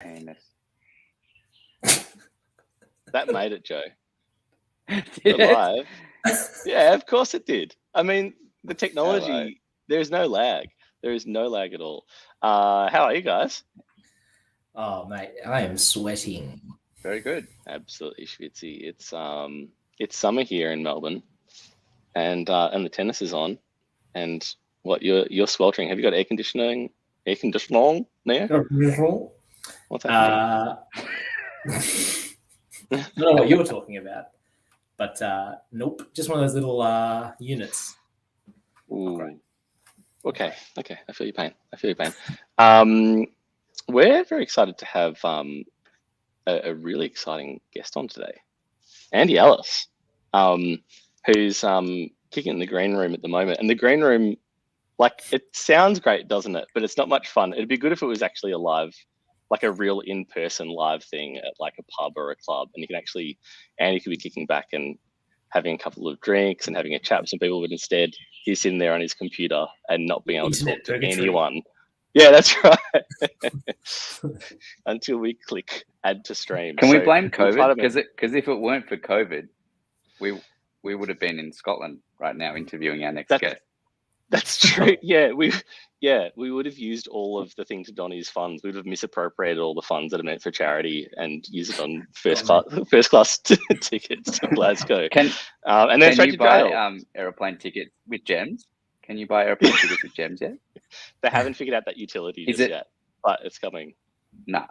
Penis. That made it, Joe. Did We're it? live. Yeah, of course it did. I mean, the technology, there's no lag. There is no lag at all. How are you guys? Oh, mate, I am sweating. Very good. Absolutely schwitzy. It's summer here in Melbourne, and the tennis is on. And what you're sweltering? Have you got air conditioning? Air conditioning there? What's happening? I don't know what you were talking about, but nope, just one of those little units. Ooh. Okay. I feel your pain. We're very excited to have a really exciting guest on today, Andy Ellis, who's kicking in the green room at the moment. And the green room, like, it sounds great, doesn't it? But it's not much fun. It'd be good if it was actually a live, like a real in-person live thing at like a pub or a club, and Andy could be kicking back and having a couple of drinks and having a chat with some people, but instead he's sitting there on his computer and not being able to talk to anyone. Yeah, that's right. Until we click add to stream. Can we blame COVID? Because if it weren't for COVID, we would have been in Scotland right now interviewing our next guest. That's true. Yeah, we would have used all of the things to Donny's funds. We would have misappropriated all the funds that are meant for charity and used it on first class tickets to Glasgow. And then straight to jail. Aeroplane tickets with gems? Can you buy aeroplane tickets with gems yet? They haven't figured out that utility yet, but it's coming. Nah,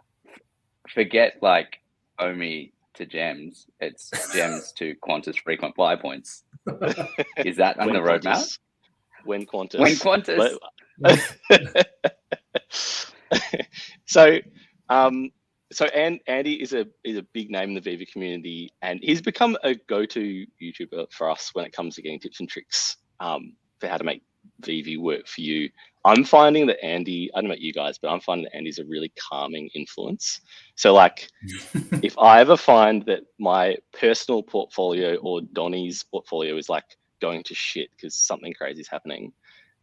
forget like OMI to gems. It's gems to Qantas frequent flyer points. Is that on the roadmap? When Qantas. So Andy is a big name in the VeVe community, and he's become a go-to YouTuber for us when it comes to getting tips and tricks for how to make VeVe work for you. I'm finding that Andy, I don't know about you guys, but I'm finding that Andy's a really calming influence. So like, if I ever find that my personal portfolio or Donny's portfolio is like going to shit because something crazy is happening,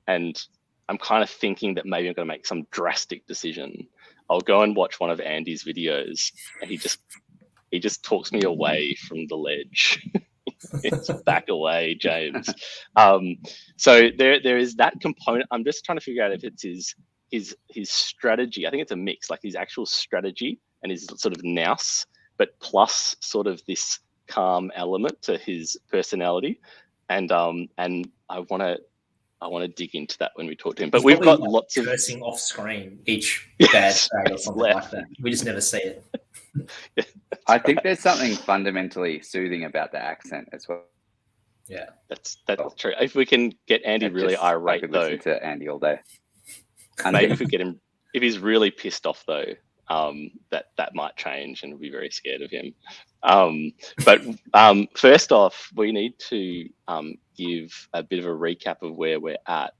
and I'm kind of thinking that maybe I'm going to make some drastic decision, I'll go and watch one of Andy's videos, and he just talks me away from the ledge. It's back away, James. So there is that component. I'm just trying to figure out if it's his strategy. I think it's a mix, like his actual strategy and his sort of nous, but plus sort of this calm element to his personality. And I want to dig into that when we talk to him. But we've got like lots of cursing off screen each bad tag or something like that. We just never see it. Yeah, I think there's something fundamentally soothing about the accent as well. Yeah, that's true. If we can get Andy really irate, I could though, listen to Andy all day. And maybe if we get him, if he's really pissed off though, that might change, and we'll be very scared of him. But first off, we need to give a bit of a recap of where we're at,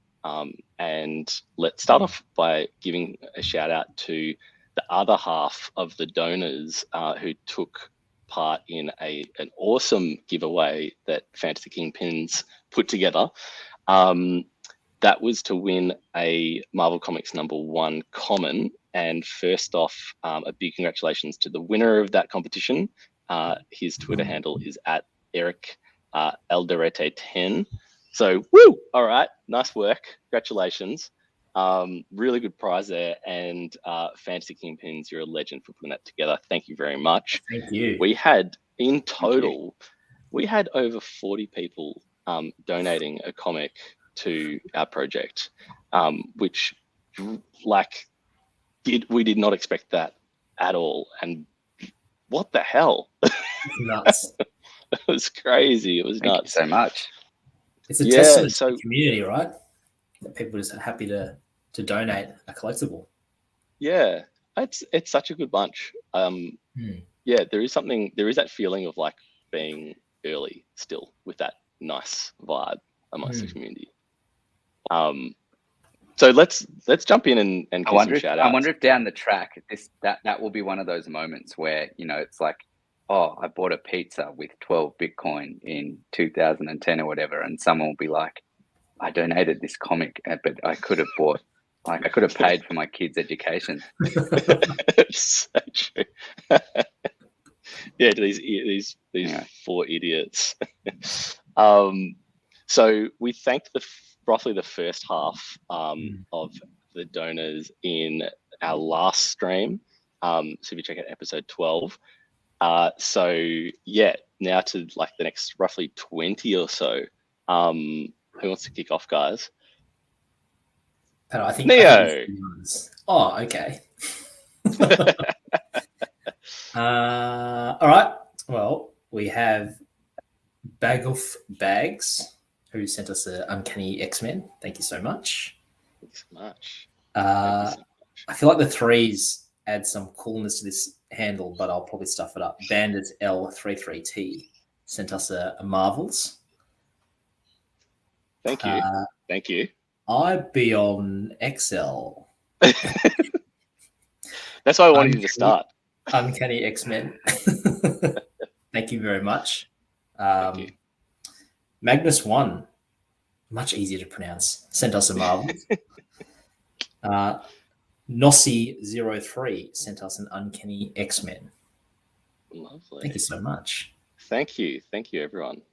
and let's start off by giving a shout out to the other half of the donors who took part in an awesome giveaway that Fantasy Kingpins put together. That was to win a Marvel Comics #1 common. And first off, a big congratulations to the winner of that competition. His Twitter handle is at Eric Elderete10. So, woo! All right, nice work. Congratulations. Really good prize there. And Fantasy Kingpins, you're a legend for putting that together. Thank you very much. Thank you. We had, in total, we had over 40 people donating a comic to our project, which, like, we did not expect that at all. And what the hell? Nuts. It was crazy. It was Thank nuts. you so much. It's a testament to the community, right? That people are just happy to donate a collectible. Yeah, it's such a good bunch. Yeah, there is that feeling of like being early still with that nice vibe amongst the community. So let's jump in and give some shout outs. I wonder if down the track that will be one of those moments where, you know, it's like, oh, I bought a pizza with 12 Bitcoin in 2010 or whatever, and someone will be like, I donated this comic, but I could have bought Like I could have paid for my kids' education. So true. Yeah, to these Anyway. 4 idiots. So we thanked roughly the first half of the donors in our last stream. So if you check out episode 12. So yeah, now to like the next roughly 20 or so. Who wants to kick off, guys? I think Neo. Oh, okay. All right. Well, we have Bag of Bags, who sent us an Uncanny X-Men. Thank you so much. Thanks so much. I feel like the 3s add some coolness to this handle, but I'll probably stuff it up. Bandit L33T sent us a Marvels. Thank you. Thank you. Ibion XL. That's why I wanted you to start. Uncanny X-Men. Thank you very much. Thank you. Magnus 1, much easier to pronounce, sent us a Marvel. Nossi03 sent us an Uncanny X-Men. Lovely. Thank you so much. Thank you, everyone.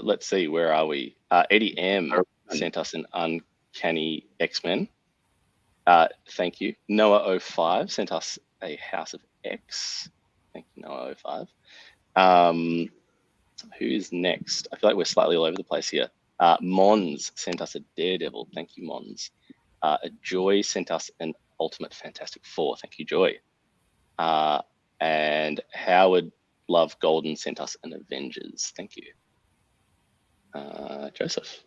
Let's see, where are we? Eddie M sent us an Uncanny X-Men. Thank you. Noah05 sent us a House of X. Thank you, Noah05. Who's next? I feel like we're slightly all over the place here. Mons sent us a Daredevil. Thank you, Mons. Joy sent us an Ultimate Fantastic Four. Thank you, Joy. And Howard Love Golden sent us an Avengers. Thank you. Joseph.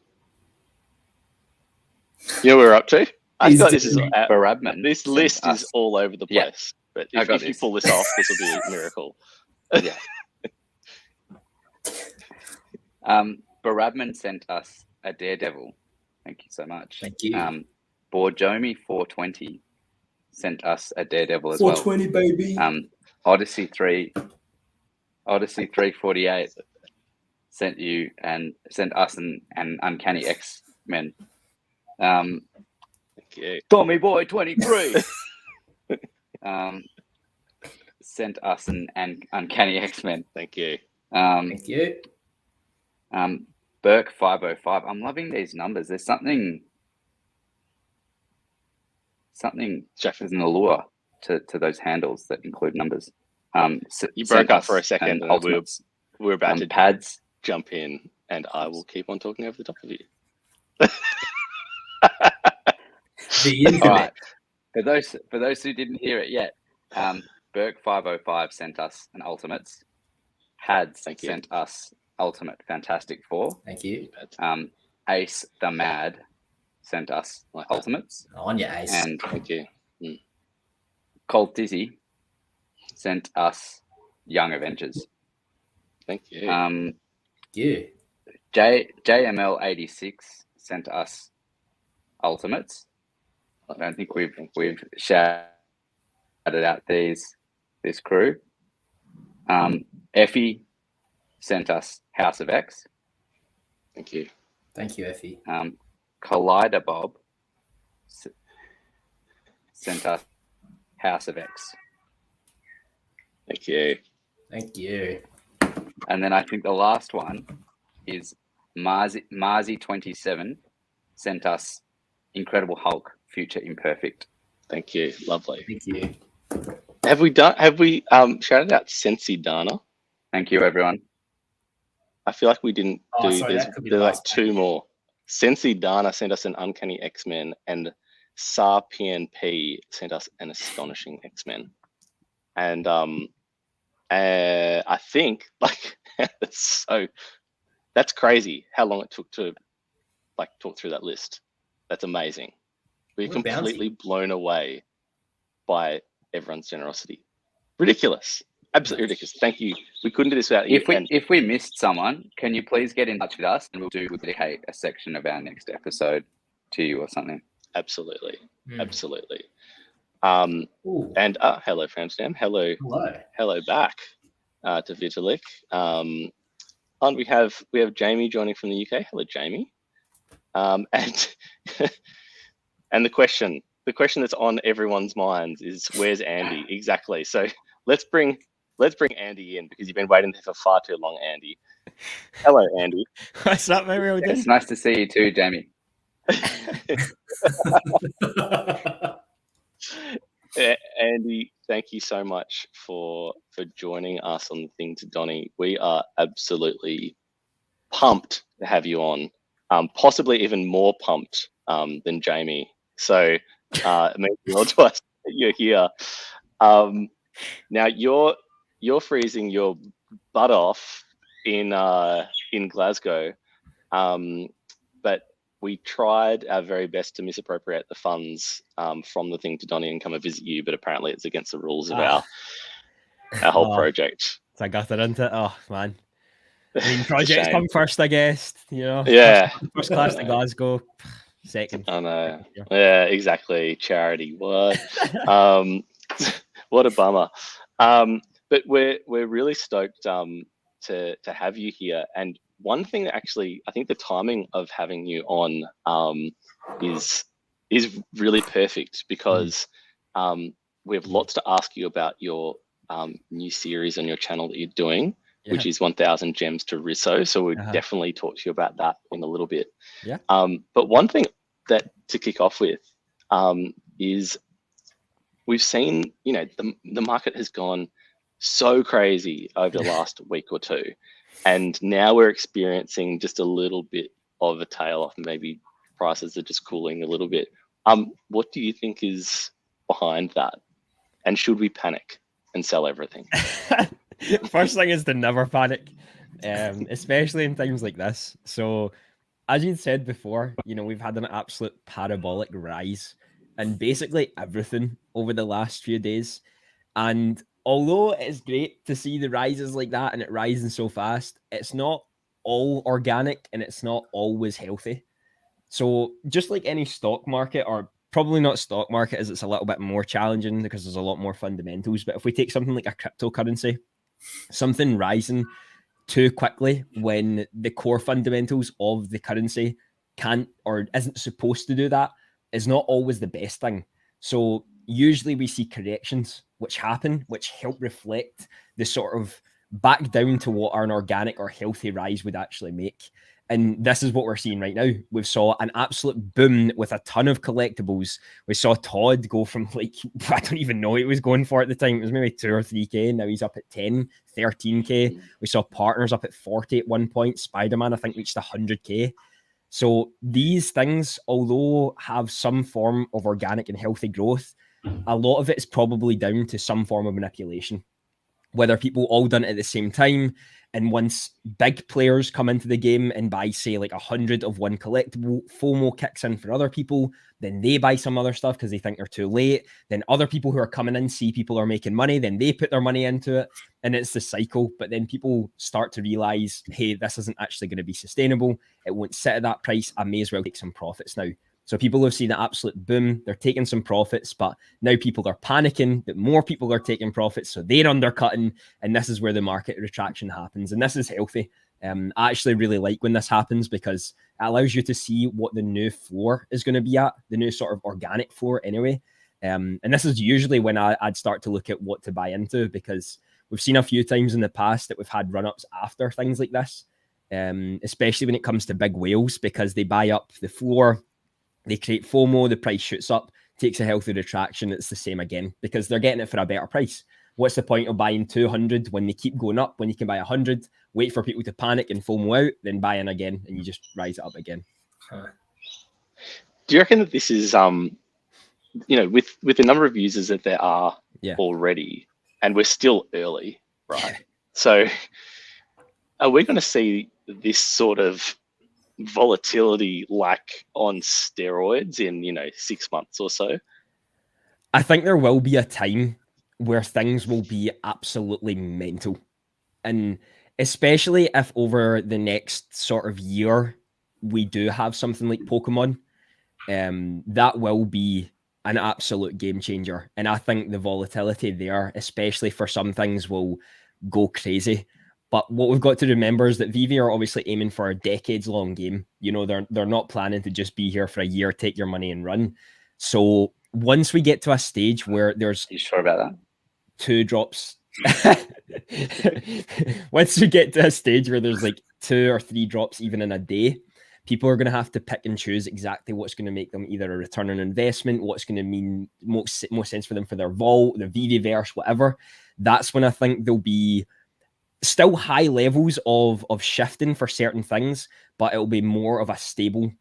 You know what we're up to? I thought this is this list is all over the place. But if you pull this off, this will be a miracle. Yeah. Barabman sent us a Daredevil. Thank you so much. Thank you. Borjomi 420 sent us a Daredevil as 420, well. baby. Odyssey 348 sent us an Uncanny X-Men. Tommy Boy 23 sent us an Uncanny X-Men. Thank you. Thank you. Burke 505. I'm loving these numbers. There's something there's an allure to those handles that include numbers. You broke up for a second, and we're about to pads jump in, and I will keep on talking over the top of you. The internet. All right. For those who didn't hear it yet, Burke 505 sent us an Ultimates. Pads sent us Ultimate Fantastic Four. Thank you. Ace the Mad sent us Ultimates. On your Ace. And thank you. Colt Dizzy sent us Young Avengers. Thank you. JML86 sent us Ultimates. I don't think we've shouted out this crew. Effie sent us House of X. Thank you. Thank you, Effie. Collider Bob sent us House of X. Thank you. Thank you. And then I think the last one is Marzi27 sent us Incredible Hulk Future Imperfect. Thank you. Lovely. Thank you. Have we shouted out Sensi Dana? Thank you, everyone. I feel like we didn't do. Sorry, there's like 2 more. Sensi Dana sent us an Uncanny X-Men, and Sar PNP sent us an Astonishing X-Men. And I think like that's crazy how long it took to like talk through that list. That's amazing. We're completely blown away by everyone's generosity. Ridiculous. Absolutely ridiculous. Thank you. We couldn't do this without you. If we missed someone, can you please get in touch with us and we'll dedicate a section of our next episode to you or something? Absolutely. Absolutely. And hello, Framstam. Hello back to Vitalik. And we have Jamie joining from the UK. Hello, Jamie. And And the question that's on everyone's minds is, where's Andy? Exactly. So let's bring Andy in, because you've been waiting there for far too long, Andy. Hello, Andy. What's up, everyone? It's nice to see you too, Jamie. Andy, thank you so much for joining us on the Thing to Donny. We are absolutely pumped to have you on, possibly even more pumped than Jamie. So it means the world to us that you're here. Now you're freezing your butt off in Glasgow, but we tried our very best to misappropriate the funds from the Thing to Donny and come and visit you, but apparently it's against the rules of our whole project. So I got it into it. Oh man, I mean, projects come first, I guess. You know, Yeah. First class to Glasgow, second. I know. Yeah, exactly. Charity. What? What a bummer. But we're really stoked to have you here. And one thing that actually, I think the timing of having you on is really perfect, because we have lots to ask you about your new series on your channel that you're doing, which is 1000 Gems to Risso. So we'll definitely talk to you about that in a little bit. Yeah. But one thing that to kick off with is we've seen, the market has gone so crazy over the last week or two. And now we're experiencing just a little bit of a tail off. Maybe prices are just cooling a little bit. What do you think is behind that? And should we panic and sell everything? First thing is to never panic, especially in times like this. So, as you said before, we've had an absolute parabolic rise in basically everything over the last few days. And although it's great to see the rises like that and it rising so fast, it's not all organic and it's not always healthy. So just like any stock market, or probably not stock market, as it's a little bit more challenging because there's a lot more fundamentals. But if we take something like a cryptocurrency, something rising too quickly when the core fundamentals of the currency can't or isn't supposed to do that is not always the best thing. So usually we see corrections which happen, which help reflect the sort of back down to what an organic or healthy rise would actually make. And this is what we're seeing right now. We've saw an absolute boom with a ton of collectibles. We saw Todd go from I don't even know what he was going for at the time. It was maybe 2 or 3K. Now he's up at 10, 13K. We saw Partners up at 40 at one point. Spider-Man, I think, reached 100K. So these things, although have some form of organic and healthy growth, a lot of it is probably down to some form of manipulation. Whether people all done it at the same time, and once big players come into the game and buy, say, like 100 of one collectible, FOMO kicks in for other people, then they buy some other stuff because they think they're too late. Then other people who are coming in see people are making money, then they put their money into it, and it's the cycle. But then people start to realize, hey, this isn't actually going to be sustainable. It won't sit at that price. I may as well take some profits now. So people have seen an absolute boom. They're taking some profits, but now people are panicking that more people are taking profits, so they're undercutting, and this is where the market retraction happens. And this is healthy. I actually really like when this happens because it allows you to see what the new floor is going to be at, the new sort of organic floor anyway. And this is usually when I'd start to look at what to buy into, because we've seen a few times in the past that we've had run-ups after things like this, especially when it comes to big whales, because they buy up the floor. They create FOMO, the price shoots up, takes a healthy retraction. It's the same again because they're getting it for a better price. What's the point of buying 200 when they keep going up, when you can buy 100, wait for people to panic and FOMO out, then buy in again and you just rise it up again? Do you reckon that this is, with the number of users that there are already, and we're still early, right? Yeah. So are we going to see this sort of volatility like on steroids in 6 months or so? I think there will be a time where things will be absolutely mental, and especially if over the next sort of year we do have something like Pokemon, that will be an absolute game changer. And I think the volatility there, especially for some things, will go crazy. But what we've got to remember is that VeVe are obviously aiming for a decades-long game. They're not planning to just be here for a year, take your money and run. So once we get to a stage where there's Are you sure about that? 2 drops, once we get to a stage where there's like 2 or 3 drops even in a day, people are going to have to pick and choose exactly what's going to make them either a return on investment, what's going to mean most sense for them for their vault, their VeVe, whatever. That's when I think there'll be still high levels of shifting for certain things, but it'll be more of a stable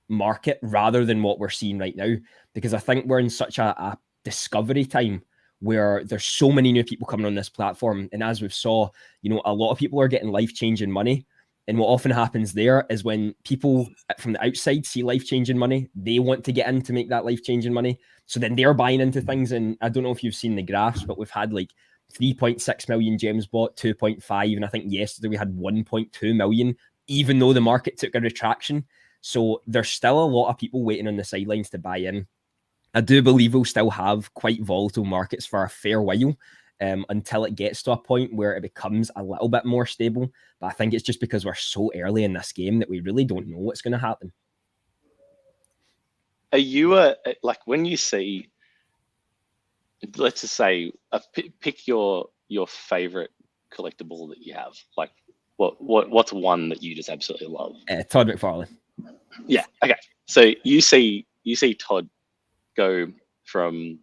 market rather than what we're seeing right now. Because I think we're in such a discovery time where there's so many new people coming on this platform. And as we've saw, you know, a lot of people are getting life-changing money. And what often happens there is when people from the outside see life-changing money, they want to get in to make that life-changing money. So then they're buying into things. And I don't know if you've seen the graphs, but we've had like 3.6 million gems bought, 2.5. And I think yesterday we had 1.2 million, even though the market took a retraction. So there's still a lot of people waiting on the sidelines to buy in. I do believe we'll still have quite volatile markets for a fair while. Until it gets to a point where it becomes a little bit more stable. But I think it's just because we're so early in this game that we really don't know what's going to happen. Are you like when you see, let's just say, pick your favorite collectible that you have. Like, what's one that you just absolutely love? Todd McFarlane. Yeah. Okay. So you see Todd go from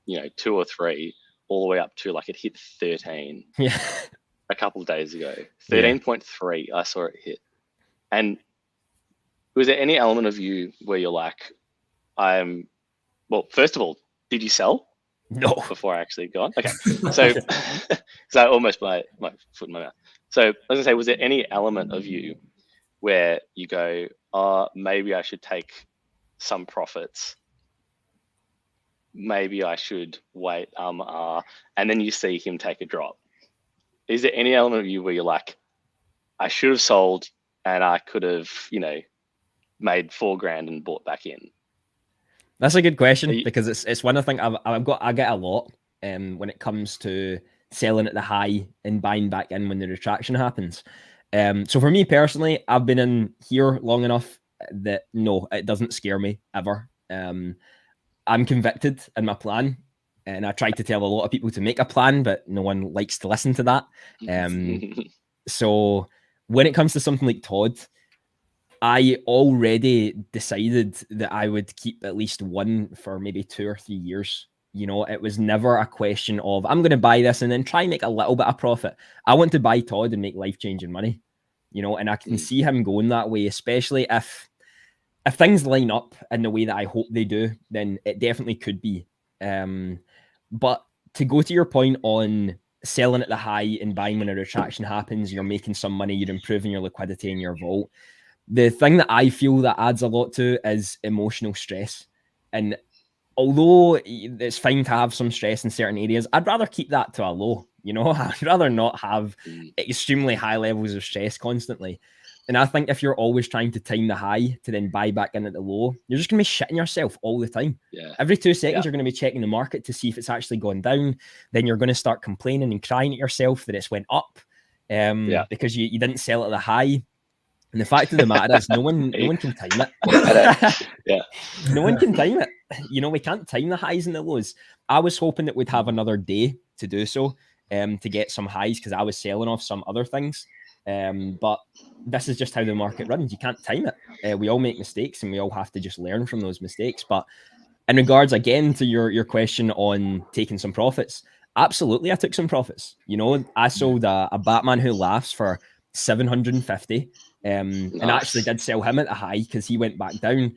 2 or 3 all the way up to like it hit 13 a couple of days ago. 13.3, I saw it hit. And was there any element of you where you're like, well, first of all, did you sell? No. Before I actually got on? Okay. So, I almost put my foot in my mouth. So I was going to say, was there any element of you where you go, maybe I should take some profits, maybe I should wait, and then you see him take a drop? Is there any element of you where you're like, I should have sold and I could have, made $4,000 and bought back in? That's a good question, because it's one I think I get a lot when it comes to selling at the high and buying back in when the retraction happens. So for me personally, I've been in here long enough that no, it doesn't scare me ever. I'm convicted in my plan, and I try to tell a lot of people to make a plan, but no one likes to listen to that. So when it comes to something like Todd, I already decided that I would keep at least one for maybe 2 or 3 years. It was never a question of, I'm going to buy this and then try and make a little bit of profit. I want to buy Todd and make life-changing money, and I can see him going that way, especially if things line up in the way that I hope they do, then it definitely could be. But to go to your point on selling at the high and buying when a retraction happens, you're making some money, you're improving your liquidity in your vault. The thing that I feel that adds a lot to is emotional stress. And although it's fine to have some stress in certain areas, I'd rather keep that to a low. I'd rather not have extremely high levels of stress constantly. And I think if you're always trying to time the high to then buy back in at the low, you're just going to be shitting yourself all the time. Yeah. Every 2 seconds, you're going to be checking the market to see if it's actually gone down. Then you're going to start complaining and crying at yourself that it's went up because you didn't sell at the high. And the fact of the matter is, no one can time it. No one can time it. We can't time the highs and the lows. I was hoping that we'd have another day to do so, to get some highs, because I was selling off some other things. But this is just how the market runs. You can't time it. We all make mistakes, and we all have to just learn from those mistakes. But in regards, again, to your question on taking some profits, absolutely, I took some profits. I sold a Batman Who Laughs for 750. And I actually did sell him at a high because he went back down.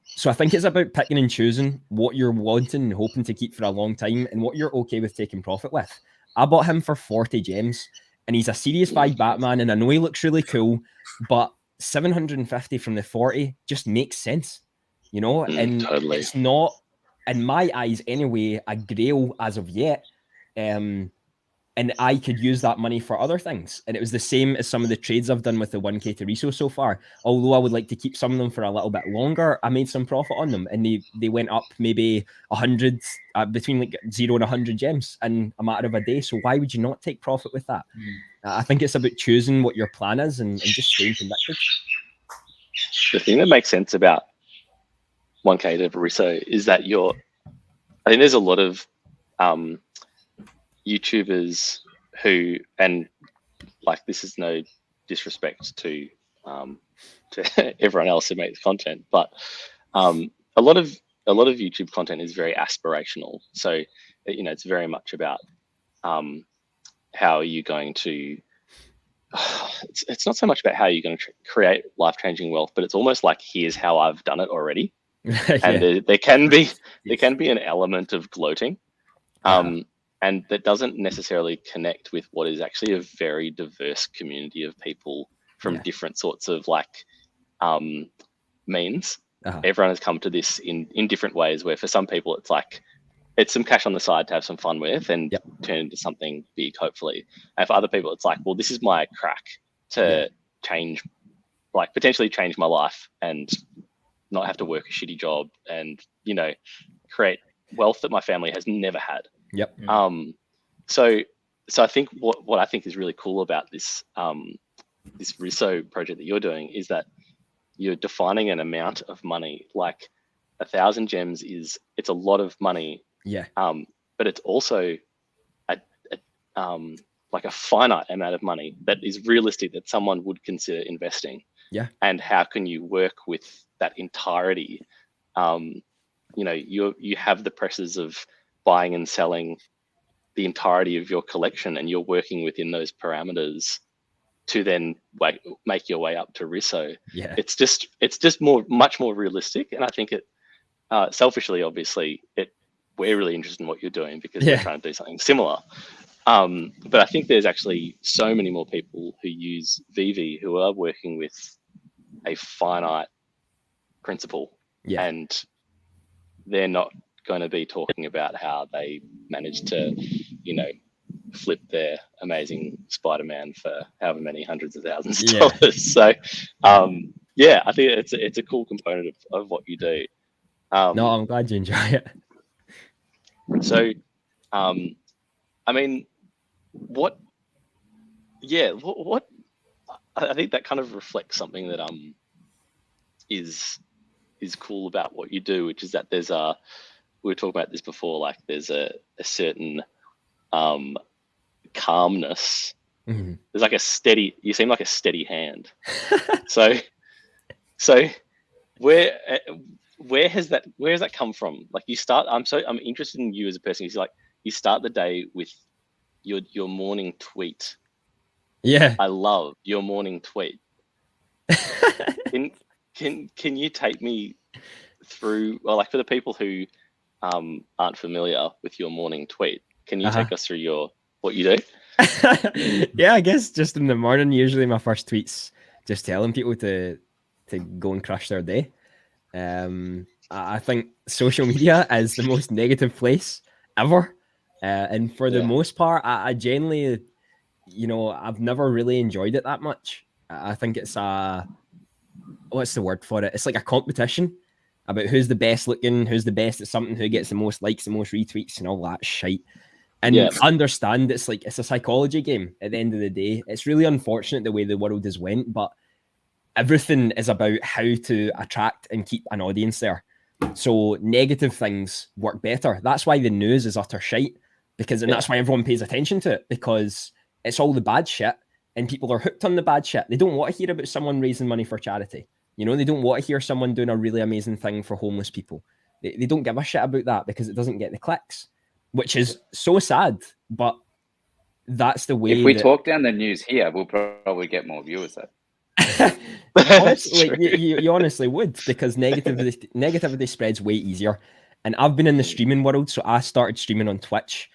So I think it's about picking and choosing what you're wanting and hoping to keep for a long time and what you're okay with taking profit with. I bought him for 40 gems, and he's a Series 5 Batman, and I know he looks really cool, but 750 from the 40 just makes sense, and totally. It's not, in my eyes anyway, a grail as of yet. And I could use that money for other things. And it was the same as some of the trades I've done with the 1K to Risso so far. Although I would like to keep some of them for a little bit longer, I made some profit on them, and they went up maybe 100, between like 0 and 100 gems in a matter of a day. So why would you not take profit with that? I think it's about choosing what your plan is and just staying convicted. The thing that makes sense about 1K to Risso is that I think there's a lot of YouTubers who, and like this is no disrespect to everyone else who makes content, but a lot of YouTube content is very aspirational. So it's very much about how are you going to. It's not so much about how you're going to create life-changing wealth, but it's almost like here's how I've done it already. And there can be an element of gloating, and that doesn't necessarily connect with what is actually a very diverse community of people from different sorts of means. Everyone has come to this in different ways, where for some people it's like it's some cash on the side to have some fun with and turn into something big, hopefully. And for other people, it's like, well, this is my crack to change, potentially change my life and not have to work a shitty job and, create wealth that my family has never had. Yep. So I think what I think is really cool about this, this Risso project that you're doing is that you're defining an amount of money. Like 1,000 gems it's a lot of money. Yeah. But it's also a finite amount of money that is realistic that someone would consider investing. Yeah. And how can you work with that entirety? You have the pressures of buying and selling the entirety of your collection, and you're working within those parameters to then make your way up to Risso. Yeah. It's just much more realistic, and I think it selfishly, obviously, we're really interested in what you're doing because we're trying to do something similar. But I think there's actually so many more people who use VeVe who are working with a finite principle, and they're not going to be talking about how they managed to, flip their amazing Spider-Man for however many hundreds of thousands of dollars. So, I think it's a cool component of what you do. No, I'm glad you enjoy it. So, I mean, what I think that kind of reflects something that is cool about what you do, which is that there's we were talking about this before, like there's a certain calmness. Mm-hmm. There's like you seem like a steady hand. so where has that come from? Like I'm interested in you as a person. It's like you start the day with your morning tweet. Yeah. I love your morning tweet. Can you take me through, for the people who aren't familiar with your morning tweet, can you take us through what you do? Yeah, I guess just in the morning, usually my first tweet's just telling people to go and crush their day. I think social media is the most negative place ever. And for the most part, I genuinely, I've never really enjoyed it that much. I think it's what's the word for it? It's like a competition about who's the best looking, who's the best at something, who gets the most likes, the most retweets, and all that shite. And understand it's a psychology game at the end of the day. It's really unfortunate the way the world has went, but everything is about how to attract and keep an audience there. So negative things work better. That's why the news is utter shite, and that's why everyone pays attention to it, because it's all the bad shit and people are hooked on the bad shit. They don't want to hear about someone raising money for charity. They don't want to hear someone doing a really amazing thing for homeless people. They don't give a shit about that because it doesn't get the clicks, which is so sad, but that's the way. If we talk down the news here, we'll probably get more viewers though. Honestly, you honestly would, because negativity spreads way easier. And I've been in the streaming world, so I started streaming on Twitch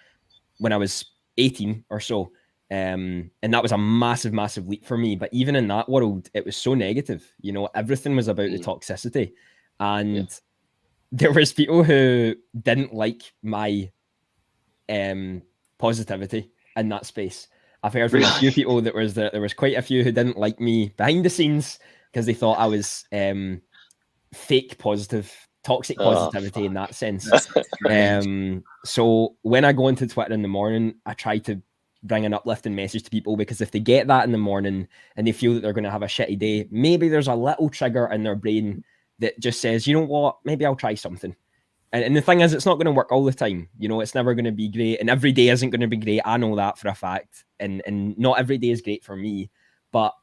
when I was 18 or so. And that was a massive, massive leap for me. But even in that world, it was so negative. Everything was about the toxicity. And there was people who didn't like my positivity in that space. I've heard from a few people there was quite a few who didn't like me behind the scenes because they thought I was fake positive, toxic positivity in that sense. So when I go into Twitter in the morning, I try to bring an uplifting message to people, because if they get that in the morning and they feel that they're going to have a shitty day, maybe there's a little trigger in their brain that just says, you know what, maybe I'll try something. And the thing is, it's not going to work all the time. You know, it's never going to be great, and every day isn't going to be great. I know that for a fact, and not every day is great for me. But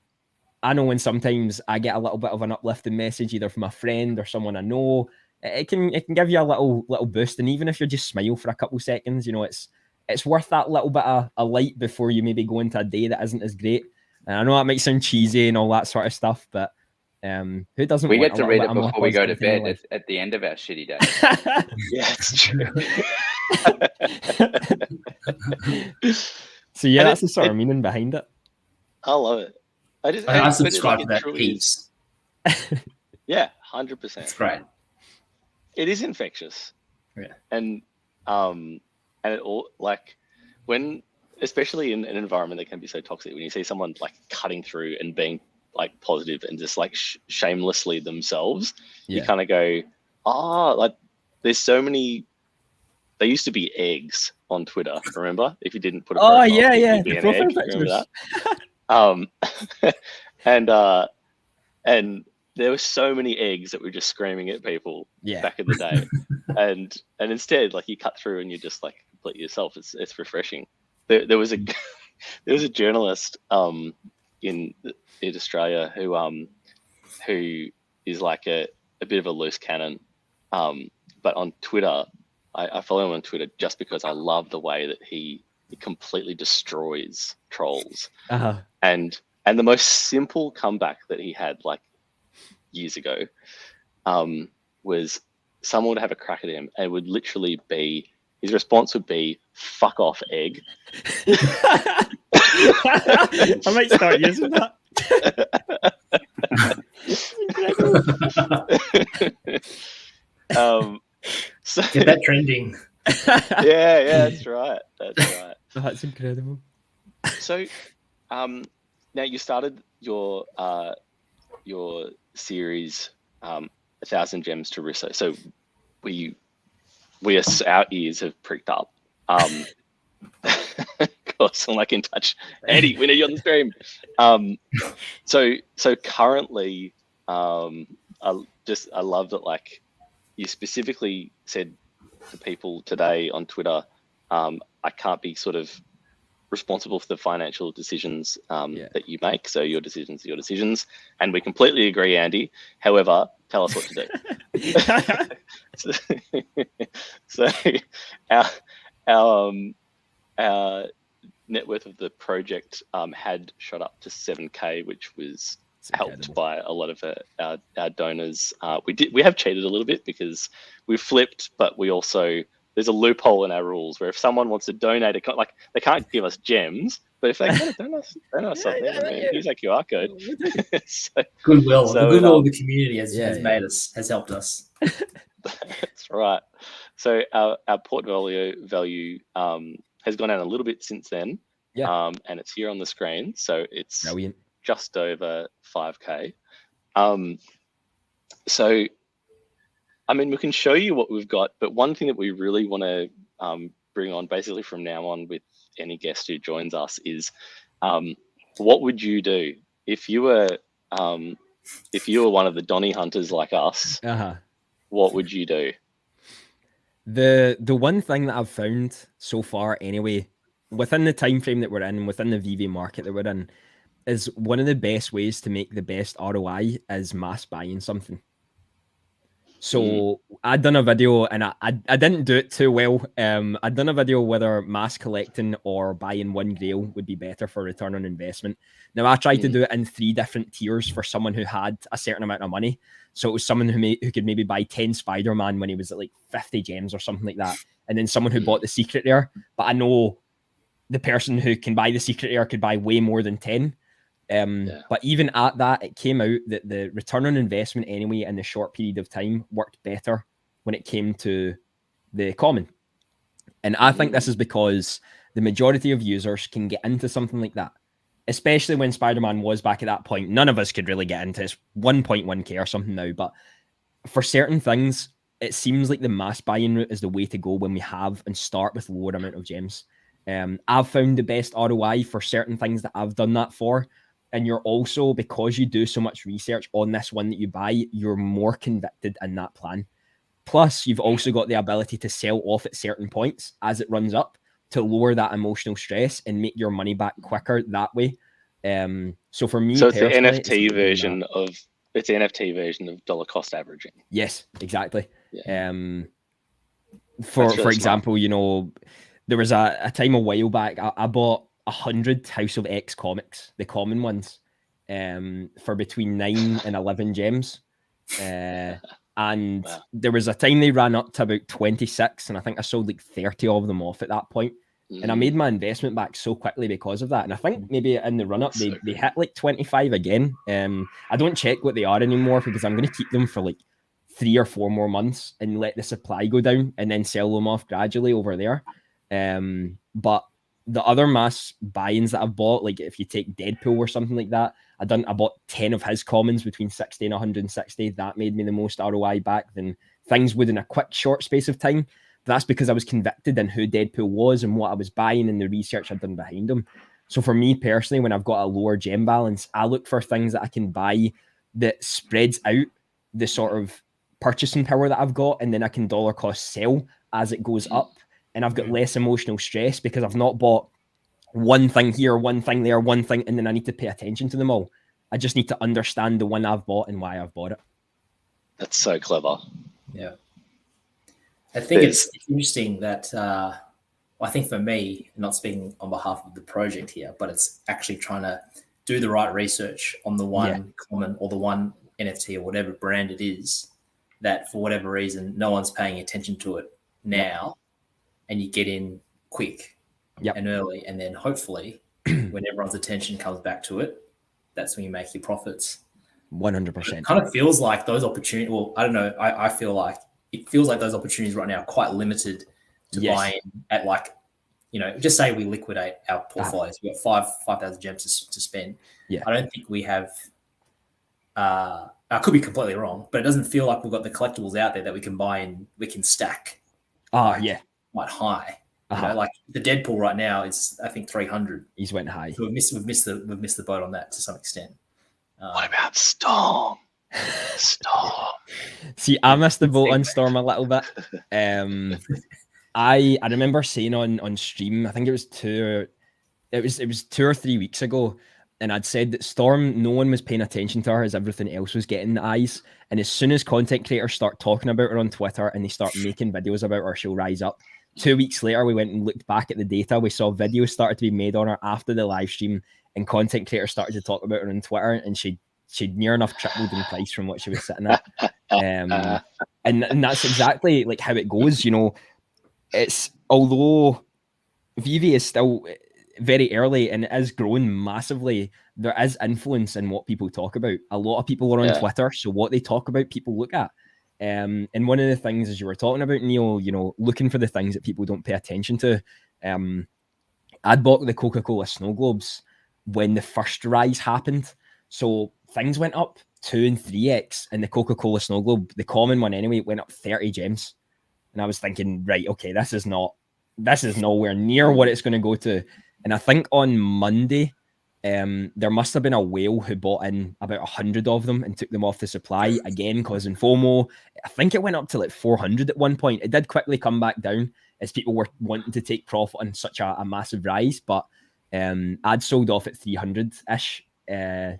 I know when sometimes I get a little bit of an uplifting message, either from a friend or someone I know, it can give you a little boost. And even if you just smile for a couple seconds, you know, it's worth that little bit of a light before you maybe go into a day that isn't as great. And I know that might sound cheesy and all that sort of stuff, but who doesn't? We want get to a read little it bit more before we go to positivity in bed their at the end of our shitty day. Yeah, it's true. So yeah, And that's the sort of meaning behind it. I love it. I subscribe to that heaps. Yeah, 100%. It's great. It is infectious. Yeah. And it all, like, when, especially in an environment that can be so toxic, when you see someone like cutting through and being like positive and just like shamelessly themselves, you kind of go, like there's so many. There used to be eggs on Twitter, remember? If you didn't put a profile, you'd be an egg. Remember that? And there were so many eggs that were just screaming at people back in the day, and instead, like, you cut through and you just like complete yourself. It's refreshing. There was a journalist in Australia who is like a bit of a loose cannon, but on Twitter, I follow him on Twitter just because I love the way that he completely destroys trolls. And the most simple comeback that he had like years ago was someone would have a crack at him, and it would literally be, his response would be, "Fuck off, egg." I might start using that. So, get that trending. yeah, that's right. That's incredible. So, now you started your series, 1,000 Gems to Risso. So our ears have pricked up. Of course, I'm like in touch. Andy, we need you on the stream. So currently, I love that, like, you specifically said to people today on Twitter, I can't be sort of responsible for the financial decisions that you make. So your decisions are your decisions. And we completely agree, Andy. However, tell us what to do. so our net worth of the project had shot up to 7K, which was helped by a lot of our donors. We have cheated a little bit because we've flipped, but we also, there's a loophole in our rules where if someone wants to donate, like, they can't give us gems, but if they want to donate something, use our QR code. Goodwill. The goodwill of the community has helped us. That's right. So our portfolio value has gone down a little bit since then. And it's here on the screen. So it's brilliant. Just over 5K. So, I mean, we can show you what we've got, but one thing that we really want to bring on basically from now on with any guest who joins us is, what would you do if you were one of the Donny hunters like us? What would you do? The one thing that I've found so far, anyway, within the time frame that we're in, within the VeVe market that we're in, is one of the best ways to make the best ROI is mass buying something. So I'd done a video, and I didn't do it too well. I'd done a video whether mass collecting or buying one grail would be better for return on investment. Now, I tried to do it in 3 different tiers for someone who had a certain amount of money. So it was someone who could maybe buy 10 Spider-Man when he was at like 50 gems or something like that. And then someone who bought the secret rare. But I know the person who can buy the secret rare could buy way more than 10. But even at that, it came out that the return on investment anyway in the short period of time worked better when it came to the common. And I think this is because the majority of users can get into something like that, especially when Spider-Man was back at that point. None of us could really get into it. It's 1.1K or something now, but for certain things, it seems like the mass buying route is the way to go when we have and start with lower amount of gems. I've found the best ROI for certain things that I've done that for And you're also, because you do so much research on this one that you buy, you're more convicted in that plan. Plus, you've also got the ability to sell off at certain points as it runs up to lower that emotional stress and make your money back quicker that way. So for me, So it's the personally, NFT version of dollar cost averaging. Yes, exactly. Yeah. For really example, you know, there was a time a while back, I bought 100 House of X comics, the common ones, for between 9 and 11 gems. And Wow. there was a time they ran up to about 26, and I think I sold like 30 of them off at that point. And I made my investment back so quickly because of that. And I think maybe in the run up, they hit like 25 again. I don't check what they are anymore because I'm going to keep them for like 3 or 4 more months and let the supply go down and then sell them off gradually over there. But the other mass buy-ins that I've bought, like if you take Deadpool or something like that, I bought 10 of his commons between 60 and 160. That made me the most ROI back than things would in a quick, short space of time. But that's because I was convicted in who Deadpool was and what I was buying and the research I'd done behind him. So for me personally, when I've got a lower gem balance, I look for things that I can buy that spreads out the sort of purchasing power that I've got, and then I can dollar cost sell as it goes up. And I've got less emotional stress because I've not bought one thing here, one thing there, one thing, and then I need to pay attention to them all. I just need to understand the one I've bought and why I've bought it. That's so clever. Yeah. I think it's interesting that, I think for me, not speaking on behalf of the project here, but it's actually trying to do the right research on the one common or the one NFT or whatever brand it is that for whatever reason, no one's paying attention to it now, and you get in quick and early. And then hopefully when everyone's attention comes back to it, that's when you make your profits. 100%. It kind of feels like those opportunities, well, I don't know. I feel like it feels like those opportunities right now are quite limited to buy in at, like, you know, just say we liquidate our portfolios. We've got 5,000 gems to spend. Yeah. I don't think we have, I could be completely wrong, but it doesn't feel like we've got the collectibles out there that we can buy and we can stack. Quite high. You know, like the Deadpool right now is, I think, 300. He's went high. So we've missed the boat on that to some extent. What about Storm? See, I missed the boat on Storm a little bit. I remember saying on stream, I think it was 2 or 3 weeks ago, and I'd said that Storm, no one was paying attention to her as everything else was getting the eyes. And as soon as content creators start talking about her on Twitter and they start making videos about her, she'll rise up. 2 weeks later, we went and looked back at the data. We saw videos started to be made on her after the live stream, and content creators started to talk about her on Twitter, and she'd near enough tripled in price from what she was sitting at. And that's exactly like how it goes. You know, it's, although VeVe is still very early and it is growing massively, there is influence in what people talk about. A lot of people are on Twitter, so what they talk about, people look at. And one of the things, as you were talking about, Neil, you know, looking for the things that people don't pay attention to. I'd bought the Coca-Cola snow globes when the first rise happened. So things went up 2 and 3x, and the Coca-Cola snow globe, the common one anyway, went up 30 gems. And I was thinking, right, okay, this is nowhere near what it's going to go to. And I think on Monday, there must have been a whale who bought in about 100 of them and took them off the supply, again causing FOMO. I think it went up to like 400 at one point. It did quickly come back down as people were wanting to take profit on such a massive rise, but I'd sold off at 300-ish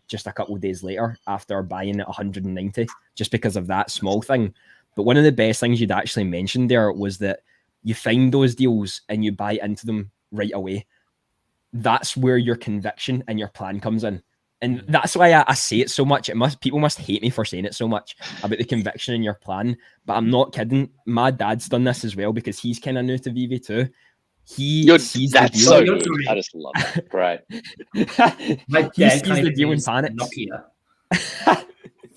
just a couple of days later after buying at 190, just because of that small thing. But one of the best things you'd actually mentioned there was that you find those deals and you buy into them right away. That's where your conviction and your plan comes in. And that's why I say it so much. People must hate me for saying it so much about the conviction in your plan, but I'm not kidding. My dad's done this as well because he's kind of new to VeVe too. He sees the deal. So good. I just love that. Right. He sees the deal and panics. Nokia.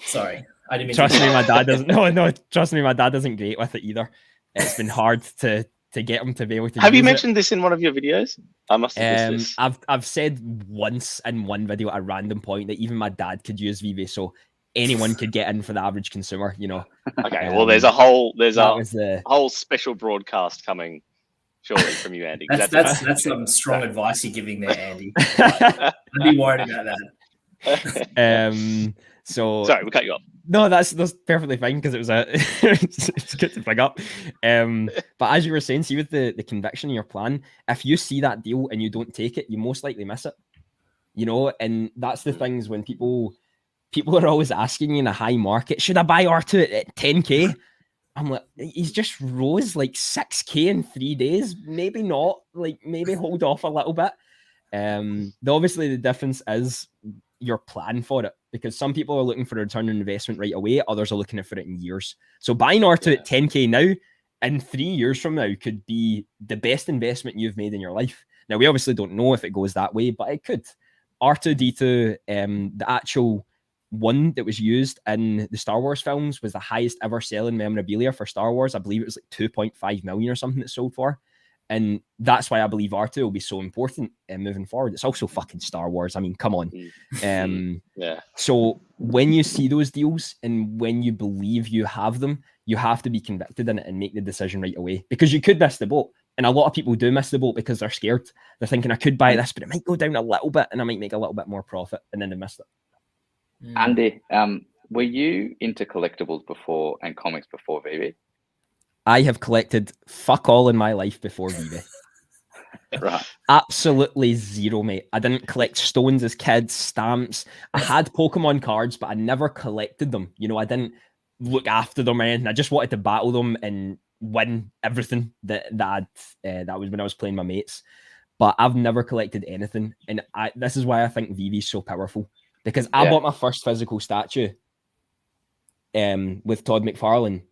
Sorry. I didn't mean trust me, my dad doesn't. No, trust me, my dad isn't great with it either. It's been hard to get him to be able to. Have you mentioned this in one of your videos? I must have missed this. I've said once in one video at a random point that even my dad could use VeVe, so anyone could get in for the average consumer. You know. Okay. Well, there's a whole special broadcast coming shortly from you, Andy. That's some strong advice you're giving there, Andy. I'd be worried about that. So Sorry, we cut you off. no, that's perfectly fine because it was it's good to bring up. But as you were saying, see with the conviction in your plan, if you see that deal and you don't take it, you most likely miss it. You know, and that's the things when people are always asking you in a high market, should I buy R2 at 10k? I'm like, he's just rose like 6k in 3 days. Maybe not. Like maybe hold off a little bit. Obviously the difference is your plan for it, because some people are looking for a return on investment right away, others are looking for it in years. So buying R2 at 10k now, in 3 years from now, could be the best investment you've made in your life. Now we obviously don't know if it goes that way, but it could. R2D2, the actual one that was used in the Star Wars films, was the highest ever selling memorabilia for Star Wars. I believe it was like 2.5 million or something that sold for. And that's why I believe R2 will be so important moving forward. It's also fucking Star Wars. I mean, come on. So when you see those deals and when you believe you have them, you have to be convicted in it and make the decision right away, because you could miss the boat. And a lot of people do miss the boat because they're scared. They're thinking, I could buy this, but it might go down a little bit and I might make a little bit more profit. And then they missed it. Andy, were you into collectibles before and comics before VeVe? I have collected fuck all in my life before VeVe. Right. Absolutely zero, mate. I didn't collect stones as kids, stamps. I had Pokemon cards, but I never collected them. You know, I didn't look after them or anything. I just wanted to battle them and win everything that was when I was playing my mates. But I've never collected anything. And this is why I think VeVe is so powerful. Because I bought my first physical statue with Todd McFarlane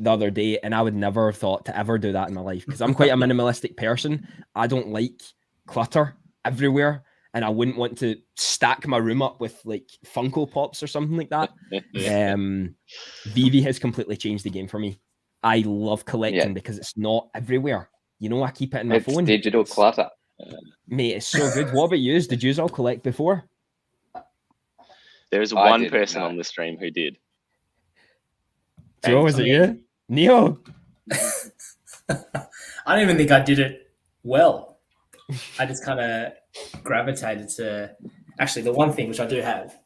the other day, and I would never have thought to ever do that in my life, because I'm quite a minimalistic person. I don't like clutter everywhere, and I wouldn't want to stack my room up with like Funko Pops or something like that. VeVe has completely changed the game for me. I love collecting because it's not everywhere. You know, I keep it in my phone. Digital clutter. Mate, it's so good. What about you? Did you all collect before? There is one person on the stream who did. Joe, was it you? Neo? I don't even think I did it well. I just kind of gravitated to, actually, the one thing which I do have.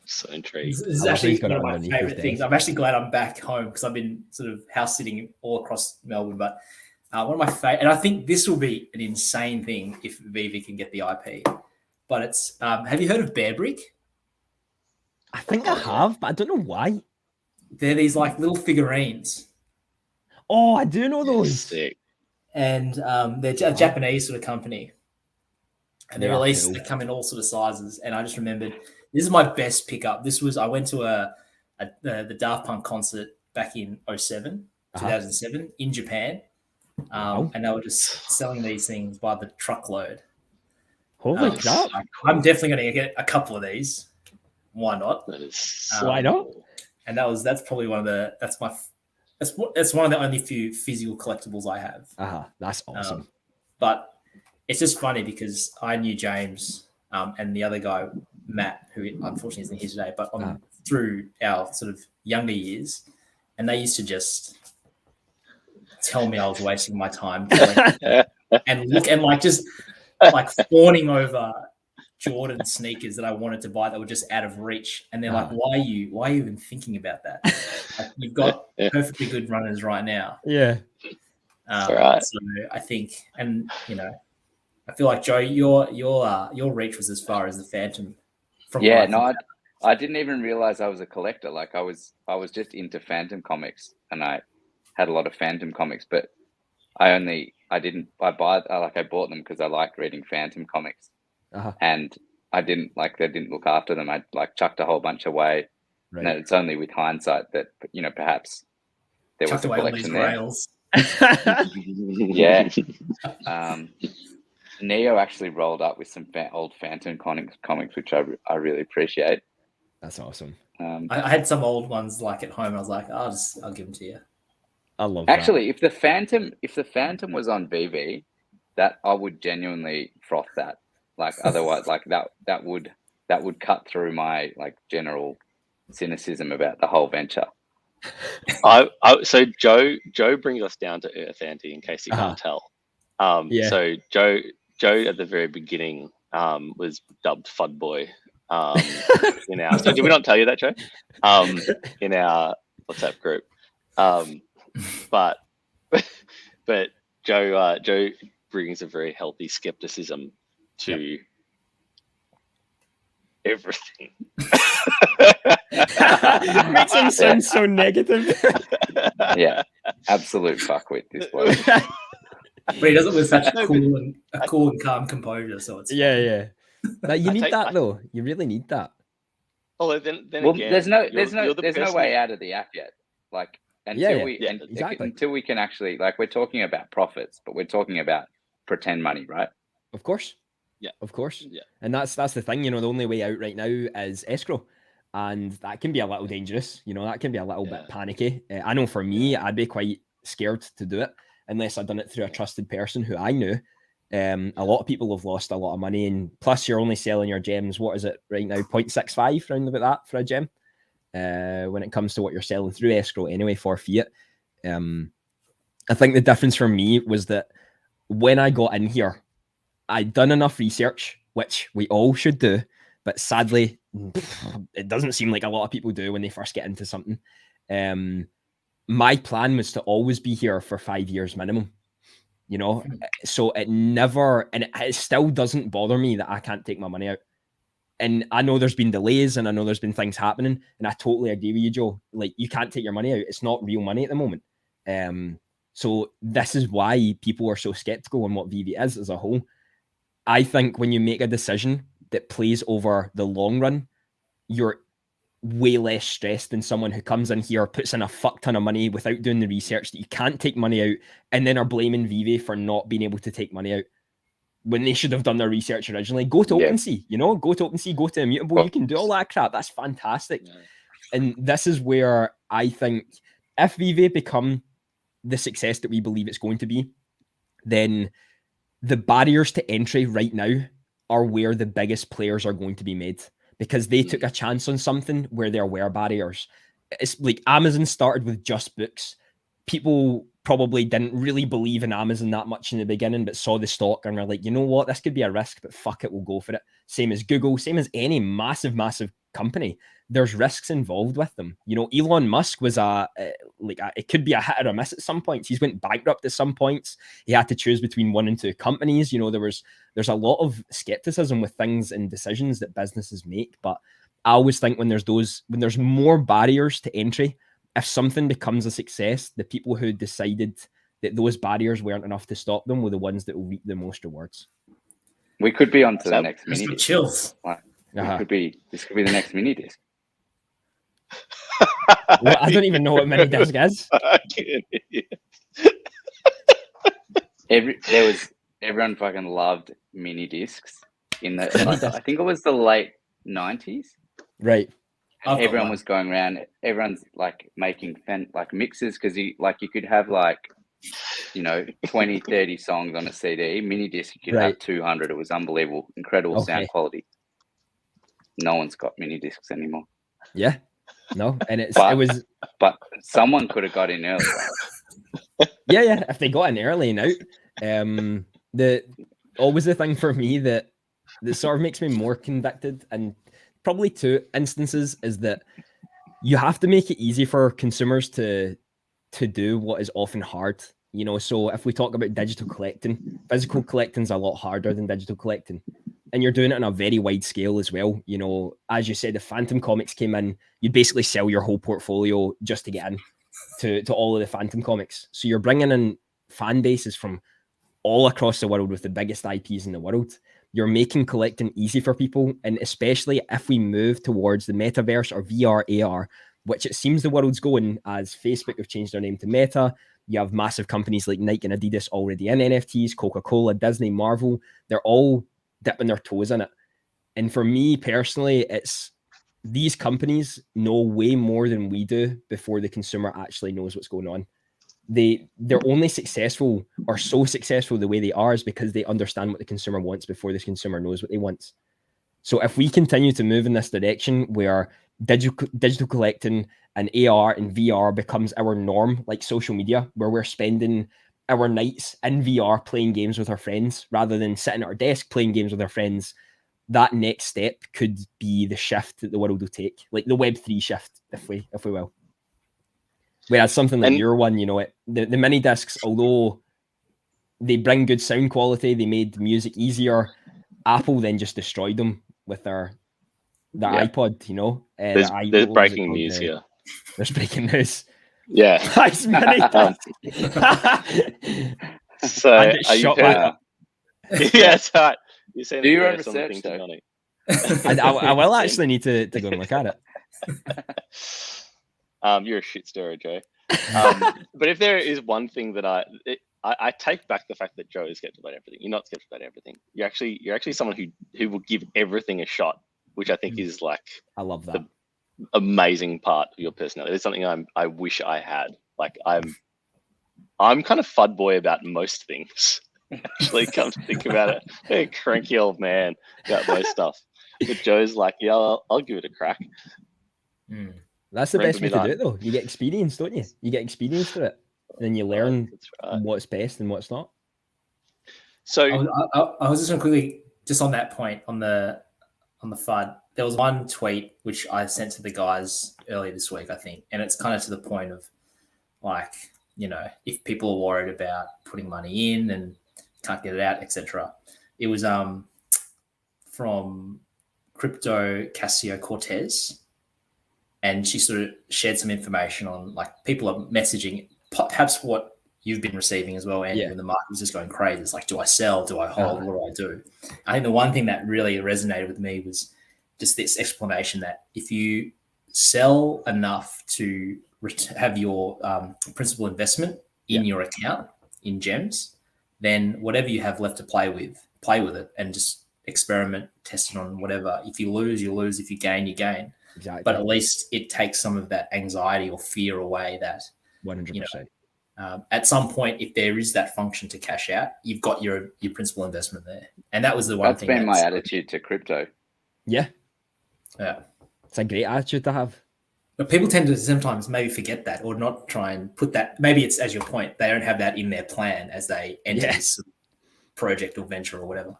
So intrigued. This is actually one of my favorite things. I'm actually glad I'm back home, because I've been sort of house sitting all across Melbourne. But one of my favorite, and I think this will be an insane thing if VeVe can get the IP. But it's, have you heard of Bear Brick? I think I have, but I don't know why. They're these like little figurines. Oh, I do know those. Sick. And they're a Japanese sort of company. And they release, they come in all sort of sizes. And I just remembered, this is my best pickup. I went to the Daft Punk concert back in 2007 in Japan. And they were just selling these things by the truckload. Holy crap. I'm definitely going to get a couple of these. Why not? Why not? And that's probably one of the only few physical collectibles I have. That's awesome. But it's just funny because I knew James and the other guy, Matt, who unfortunately isn't here today, but through our sort of younger years, and they used to just tell me I was wasting my time and look and just fawning over Jordan sneakers that I wanted to buy that were just out of reach, and they're like, why are you even thinking about that? Like, you've got perfectly good runners right now. Yeah. Right. So I think, and you know, I feel like Joe, your reach was as far as the Phantom. I didn't even realize I was a collector. Like I was just into Phantom comics, and I had a lot of Phantom comics, but I bought them because I liked reading Phantom comics. And they didn't look after them. I chucked a whole bunch away. Right. And it's only with hindsight that, you know, perhaps there was a collection there. Yeah. Neo actually rolled up with some old Phantom comics, which I really appreciate. That's awesome. I had some old ones like at home. I was like, I'll give them to you. I love actually, that. If the Phantom was on VeVe, that I would genuinely froth that. Like otherwise, like that would cut through my like general cynicism about the whole venture. So Joe brings us down to earth, Andy, in case you can't tell. So Joe Joe at the very beginning was dubbed Fud Boy in our. Did we not tell you that, Joe? In our WhatsApp group, but Joe brings a very healthy skepticism to everything. Makes him sound so negative. Yeah, absolute fuckwit, this bloke. But he does it with such a cool and calm composure. So it's yeah. Like, you need that though. You really need that. Oh, then Well, again, there's no person way out of the app yet. Like until exactly. until we can actually, like, we're talking about profits, but we're talking about pretend money, right? Of course. Yeah. Of course. Yeah. And that's the thing, the only way out right now is escrow. And that can be a little dangerous, that can be a little bit panicky. I know for me, I'd be quite scared to do it unless I'd done it through a trusted person who I knew. A lot of people have lost a lot of money, and plus you're only selling your gems, what is it right now, 0.65 round about that for a gem, when it comes to what you're selling through escrow anyway for fiat. I think the difference for me was that when I got in here, I'd done enough research, which we all should do, but sadly it doesn't seem like a lot of people do when they first get into something. My plan was to always be here for 5 years minimum, so it never, and it still doesn't bother me that I can't take my money out. And I know there's been delays and I know there's been things happening, and I totally agree with you, Joe. Like, you can't take your money out. It's not real money at the moment. So this is why people are so skeptical on what VeVe is as a whole. I think when you make a decision that plays over the long run, you're way less stressed than someone who comes in here, puts in a fuck ton of money without doing the research that you can't take money out, and then are blaming VeVe for not being able to take money out when they should have done their research originally. Go to OpenSea, go to OpenSea, go to Immutable. You can do all that crap. That's fantastic. Yeah. And this is where I think if VeVe become the success that we believe it's going to be, then the barriers to entry right now are where the biggest players are going to be made, because they took a chance on something where there were barriers. It's like Amazon started with just books. People probably didn't really believe in Amazon that much in the beginning, but saw the stock and were like, you know what, this could be a risk, but fuck it, we'll go for it. Same as Google, same as any massive company. There's risks involved with them. Elon Musk was it could be a hit or a miss at some points. He's went bankrupt at some points. He had to choose between 1 and 2 companies. There's a lot of skepticism with things and decisions that businesses make. But I always think when there's more barriers to entry, if something becomes a success, the people who decided that those barriers weren't enough to stop them were the ones that will reap the most rewards. We could be on to the next mini disc. Chills. This could be the next mini disc. Well, I don't even know what mini disc is. Everyone fucking loved mini discs in the I think it was the late 90s. Right. And everyone was going around. Everyone's like making mixes, because you could have 20, 30 songs on a CD. Mini disc, you could have 200. It was unbelievable, incredible sound quality. No one's got mini discs anymore. Yeah. No, and but someone could have got in early. Yeah. If they got in early and out, always the thing for me that sort of makes me more convicted, and probably 2 instances, is that you have to make it easy for consumers to do what is often hard. So if we talk about digital collecting, physical collecting is a lot harder than digital collecting. And you're doing it on a very wide scale as well. As you said, if Phantom Comics came in, you'd basically sell your whole portfolio just to get in to all of the Phantom Comics. So you're bringing in fan bases from all across the world with the biggest IPs in the world. You're making collecting easy for people. And especially if we move towards the metaverse or VR, AR, which it seems the world's going, as Facebook have changed their name to Meta. You have massive companies like Nike and Adidas already in NFTs, Coca-Cola, Disney, Marvel. They're all dipping their toes in it. And for me personally, it's these companies know way more than we do before the consumer actually knows what's going on. They're only successful, or so successful the way they are, is because they understand what the consumer wants before the consumer knows what they want. So if we continue to move in this direction where digital collecting and AR and VR becomes our norm, like social media, where we're spending our nights in VR playing games with our friends rather than sitting at our desk playing games with our friends, that next step could be the shift that the world will take, like the Web3 shift, if we will. Whereas something like your one, you know, the mini discs, although they bring good sound quality, they made music easier. Apple then just destroyed them with their iPod, you know. There's breaking news here. There's breaking news. Yeah. Nice mini disc. So are you yeah, it's right. You're saying do your own research, though. Donny. I will actually need to go and look at it. You're a shit stirrer, Joe. But if there is one thing that I take back the fact that Joe is skeptical about everything. You're not skeptical about everything. You're actually someone who will give everything a shot, which I think is like, I love that, the amazing part of your personality. It's something I wish I had. Like I'm kind of fud boy about most things. Actually, come to think about it, a cranky old man about most stuff. But Joe's like, yeah, I'll give it a crack. That's the best way to do it, though. You get experience, don't you? You get experience to it, and then you learn what's best and what's not. So I was just going to quickly, just on that point, on the FUD, there was one tweet which I sent to the guys earlier this week, I think, and it's kind of to the point of, like, you know, if people are worried about putting money in and can't get it out, etc. It was from Crypto Casio Cortez, and she sort of shared some information on, like, people are messaging, perhaps what you've been receiving as well, Andy, when the market was just going crazy. It's like, do I sell? Do I hold? What do I do? I think the one thing that really resonated with me was just this explanation that if you sell enough to have your principal investment in your account in gems, then whatever you have left to play with it and just experiment, test it on whatever. If you lose, you lose. If you gain, you gain. Exactly. But at least it takes some of that anxiety or fear away that 100%. You know, at some point, if there is that function to cash out, you've got your principal investment there. And that was the one thing. That's been my attitude to crypto. Yeah. It's a great attitude to have. But people tend to sometimes maybe forget that, or not try and put that. Maybe it's, as your point, they don't have that in their plan as they enter this project or venture or whatever.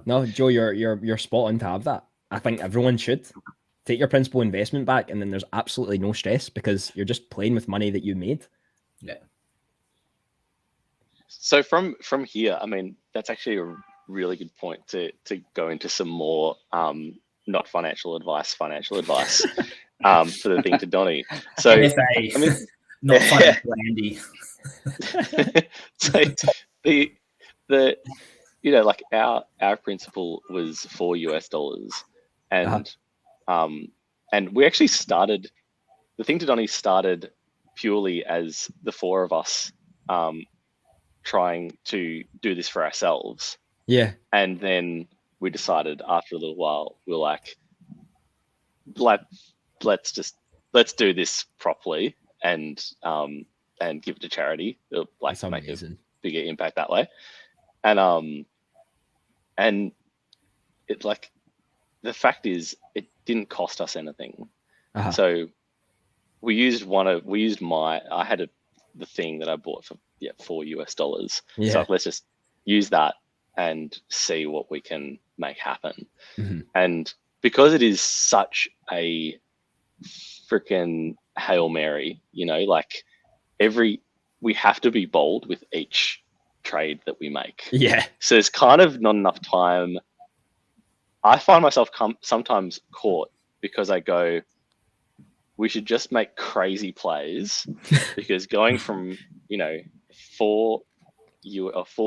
No, Joe, you're spot on to have that. I think everyone should take your principal investment back, and then there's absolutely no stress because you're just playing with money that you made. Yeah. So from here, I mean, that's actually a really good point to go into some more not financial advice for the thing to Donny. So NFA, I mean, not financial Andy. So the you know, like our principal was $4 and we actually started, the thing to Donny started purely as the four of us trying to do this for ourselves. Yeah. And then we decided after a little while, we're like, let's do this properly and give it to charity. It'll, like, make a bigger impact that way. And it, like, the fact is, it didn't cost us anything. So we used I had the thing that I bought for $4. Yeah. So let's just use that and see what we can make happen. And because it is such a freaking Hail Mary, you know, like, we have to be bold with each trade that we make. Yeah. So there's kind of not enough time. I find myself sometimes caught because I go, we should just make crazy plays because going from, you know, 4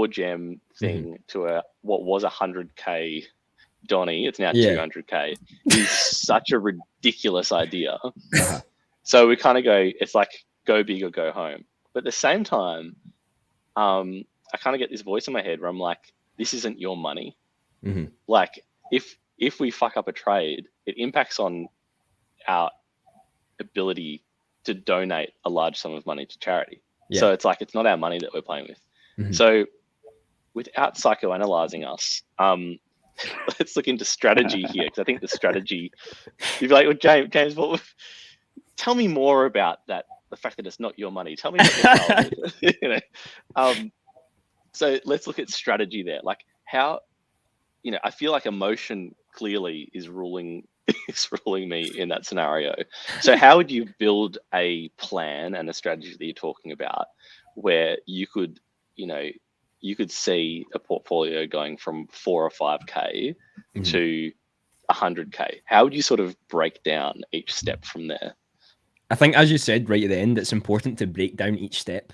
gem thing to what was 100K Donny, it's now 200K, is such a ridiculous idea. So we kind of go, it's like, go big or go home. But at the same time, I kind of get this voice in my head where I'm like, this isn't your money. Like, if we fuck up a trade, it impacts on our ability to donate a large sum of money to charity. So it's like, it's not our money that we're playing with. So without psychoanalyzing us, let's look into strategy here, because I think the strategy, you'd be like, well, James, tell me more about that the fact that it's not your money. Tell me what you're you know. So let's look at strategy there. Like how, you know, I feel like emotion clearly is ruling me in that scenario. So how would you build a plan and a strategy that you're talking about where you could, you know, you could see a portfolio going from 4 or 5K to 100K? How would you sort of break down each step from there? I think, as you said right at the end, it's important to break down each step.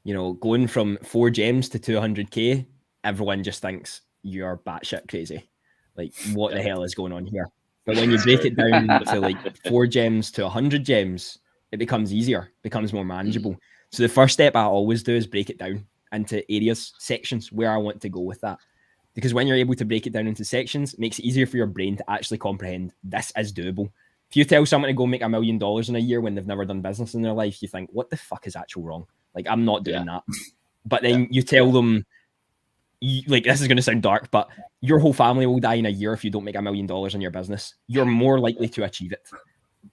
You know, going from 4 gems to 200K, everyone just thinks you're batshit crazy. Like, what the hell is going on here? But when you break it down to like 4 gems to 100 gems, it becomes easier, becomes more manageable. So the first step I always do is break it down into areas, sections where I want to go with that. Because when you're able to break it down into sections, it makes it easier for your brain to actually comprehend this is doable. If you tell someone to go make $1 million in a year when they've never done business in their life, you think, what the fuck is actually wrong? Like, I'm not doing that. But then you tell them, like, this is going to sound dark, but your whole family will die in a year if you don't make $1 million in your business. You're more likely to achieve it.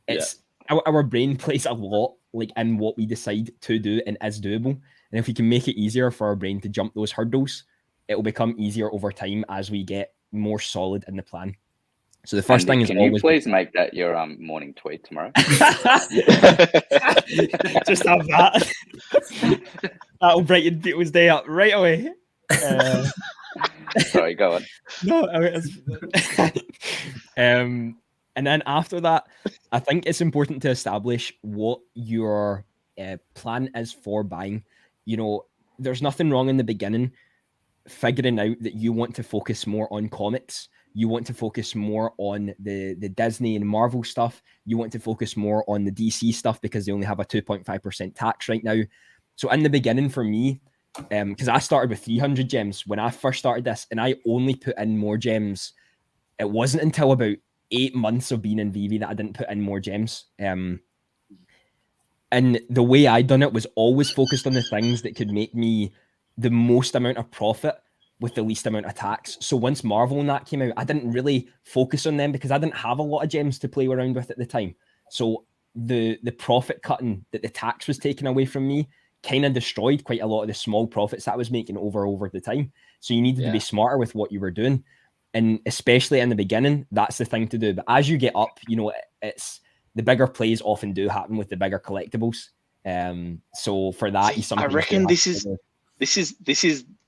It's our brain plays a lot like in what we decide to do and is doable. And if we can make it easier for our brain to jump those hurdles, it will become easier over time as we get more solid in the plan. So the first thing is, can you please make that your morning tweet tomorrow? Just have that. That'll brighten people's day up right away. Sorry, go on. No, I mean, and then after that, I think it's important to establish what your plan is for buying. You know, there's nothing wrong in the beginning figuring out that you want to focus more on comics. You want to focus more on the Disney and Marvel stuff. You want to focus more on the DC stuff because they only have a 2.5% tax right now. So in the beginning for me, because I started with 300 gems when I first started this, and I only put in more gems. It wasn't until about 8 months of being in VeVe that I didn't put in more gems. And the way I done it was always focused on the things that could make me the most amount of profit with the least amount of tax. So once Marvel and that came out, I didn't really focus on them because I didn't have a lot of gems to play around with at the time. So the profit cutting that the tax was taken away from me kind of destroyed quite a lot of the small profits that I was making over the time. So you needed to be smarter with what you were doing. And especially in the beginning, that's the thing to do. But as you get up, you know, it's the bigger plays often do happen with the bigger collectibles. So for that, I reckon this is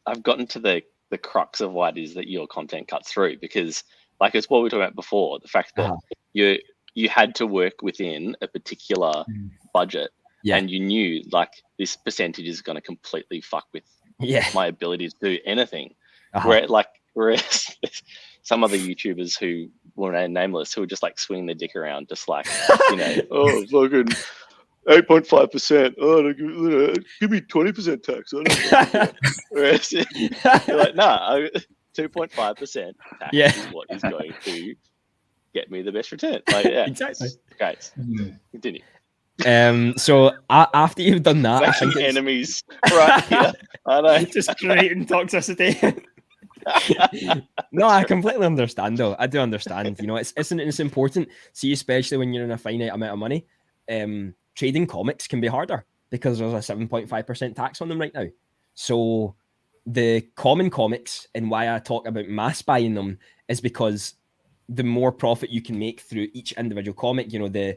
I've gotten to the crux of what it is that your content cuts through, because like it's what we were talking about before, the fact that you had to work within a particular budget, and you knew like this percentage is going to completely fuck with my ability to do anything. Whereas some other YouTubers who were nameless, who were just like swinging their dick around, just like, you know, oh, fucking 8.5%. Oh, give me 20% tax. Whereas you're like, nah, 2.5% tax is what is going to get me the best return. Like, exactly. Okay, continue. So after you've done that, I think enemies right here. I know. Just creating toxicity. No, I completely understand though. I do understand. You know, it's important. See, especially when you're in a finite amount of money, trading comics can be harder because there's a 7.5% tax on them right now. So the common comics, and why I talk about mass buying them, is because the more profit you can make through each individual comic, you know, the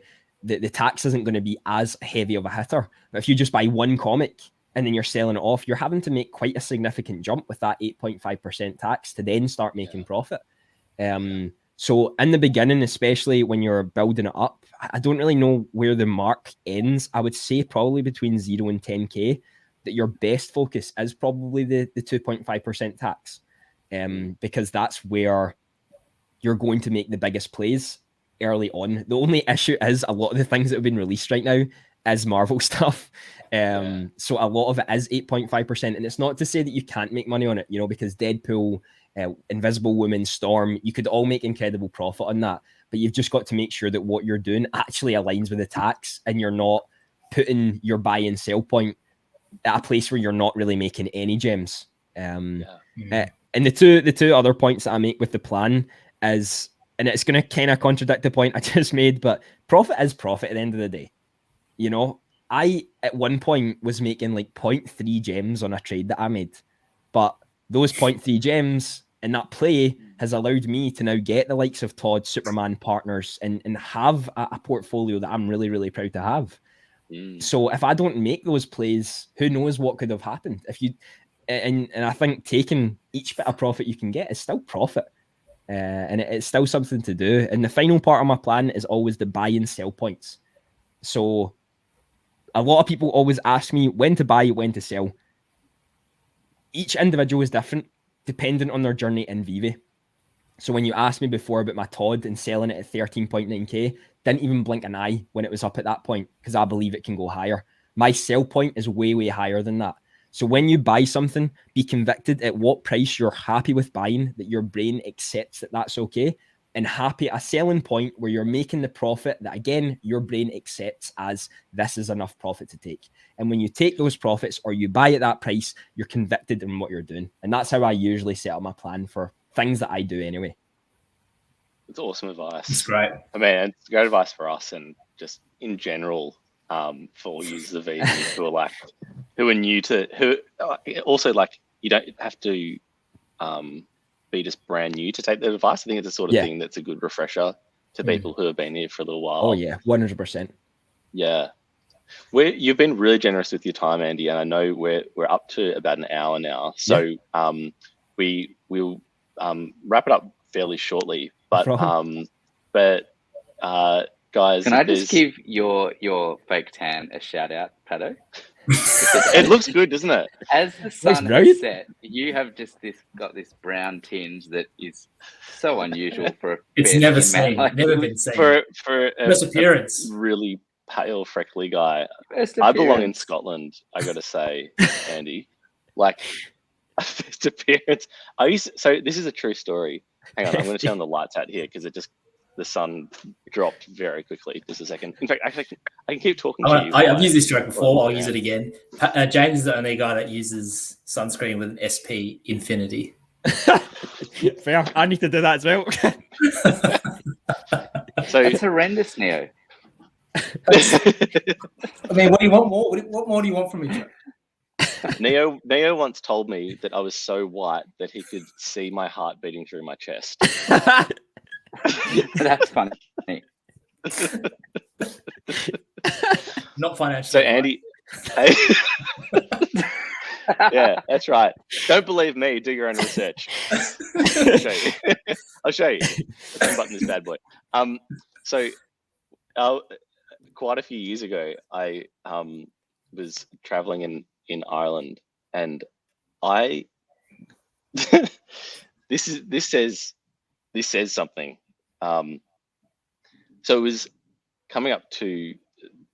tax isn't going to be as heavy of a hitter. But if you just buy one comic and then you're selling it off, you're having to make quite a significant jump with that 8.5% tax to then start making profit. So in the beginning, especially when you're building it up, I don't really know where the mark ends. I would say probably between 0 and 10K, that your best focus is probably the 2.5% tax, because that's where you're going to make the biggest plays early on. The only issue is a lot of the things that have been released right now is Marvel stuff. So a lot of it is 8.5%. And it's not to say that you can't make money on it, you know, because Deadpool, Invisible Woman, Storm, you could all make incredible profit on that. But you've just got to make sure that what you're doing actually aligns with the tax, and you're not putting your buy and sell point at a place where you're not really making any gems. And the two other points that I make with the plan is, and it's going to kind of contradict the point I just made, but profit is profit at the end of the day. You know, I at one point was making like 0.3 gems on a trade that I made, but those 0.3 gems in that play has allowed me to now get the likes of Todd, Superman, partners, and have a portfolio that I'm really, really proud to have. So if I don't make those plays, who knows what could have happened? If you and I think taking each bit of profit you can get is still profit. And it's still something to do. And the final part of my plan is always the buy and sell points. So a lot of people always ask me when to buy, when to sell. Each individual is different, dependent on their journey in VeVe. So when you asked me before about my Todd and selling it at 13.9k, didn't even blink an eye when it was up at that point, because I believe it can go higher. My sell point is way, way higher than that. So when you buy something, be convicted at what price you're happy with buying, that your brain accepts that that's okay, and happy at a selling point where you're making the profit that, again, your brain accepts as this is enough profit to take. And when you take those profits or you buy at that price, you're convicted in what you're doing. And that's how I usually set up my plan for things that I do anyway. It's awesome advice. It's great. I mean, it's great advice for us and just in general for users of VeVe who are new to, who also like, you don't have to be just brand new to take that advice. I think it's a sort of thing that's a good refresher to people who have been here for a little while. Oh yeah, 100%. Yeah. You've been really generous with your time, Andy, and I know we're up to about an hour now. So we'll wrap it up fairly shortly. But guys, can I just give your fake tan a shout out, Pato? It looks good, doesn't it? As the sun has set, you have just got this brown tinge that is so unusual for a it's never seen, never been seen for first appearance. A really pale, freckly guy. I belong in Scotland, I got to say, Andy. Like first appearance. So this is a true story. Hang on, I'm going to turn the lights out here because the sun dropped very quickly. Just a second. In fact, actually, I can keep talking to you. I've used this joke before. I'll use it again. James is the only guy that uses sunscreen with an SP Infinity. Fair. I need to do that as well. So it's horrendous, Neo. I mean, what do you want more? What more do you want from me? Neo once told me that I was so white that he could see my heart beating through my chest. That's funny. Not financially. So Andy, yeah, that's right. Don't believe me. Do your own research. I'll show you. I'll show you. Unbutton this bad boy. So quite a few years ago, I was traveling in Ireland, and this says something. So it was coming up to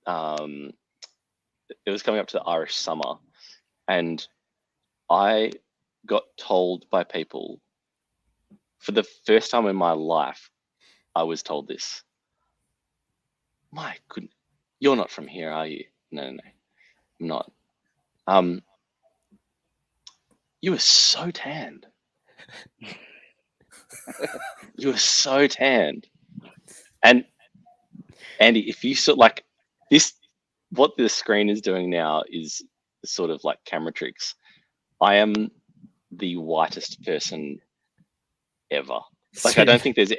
the Irish summer, and I got told by people for the first time in my life, I was told this. My goodness, you're not from here, are you? No, I'm not. You were so tanned. You were so tanned. And Andy, if you sort like this, what the screen is doing now is sort of like camera tricks. I am the whitest person ever. Like, I don't think there's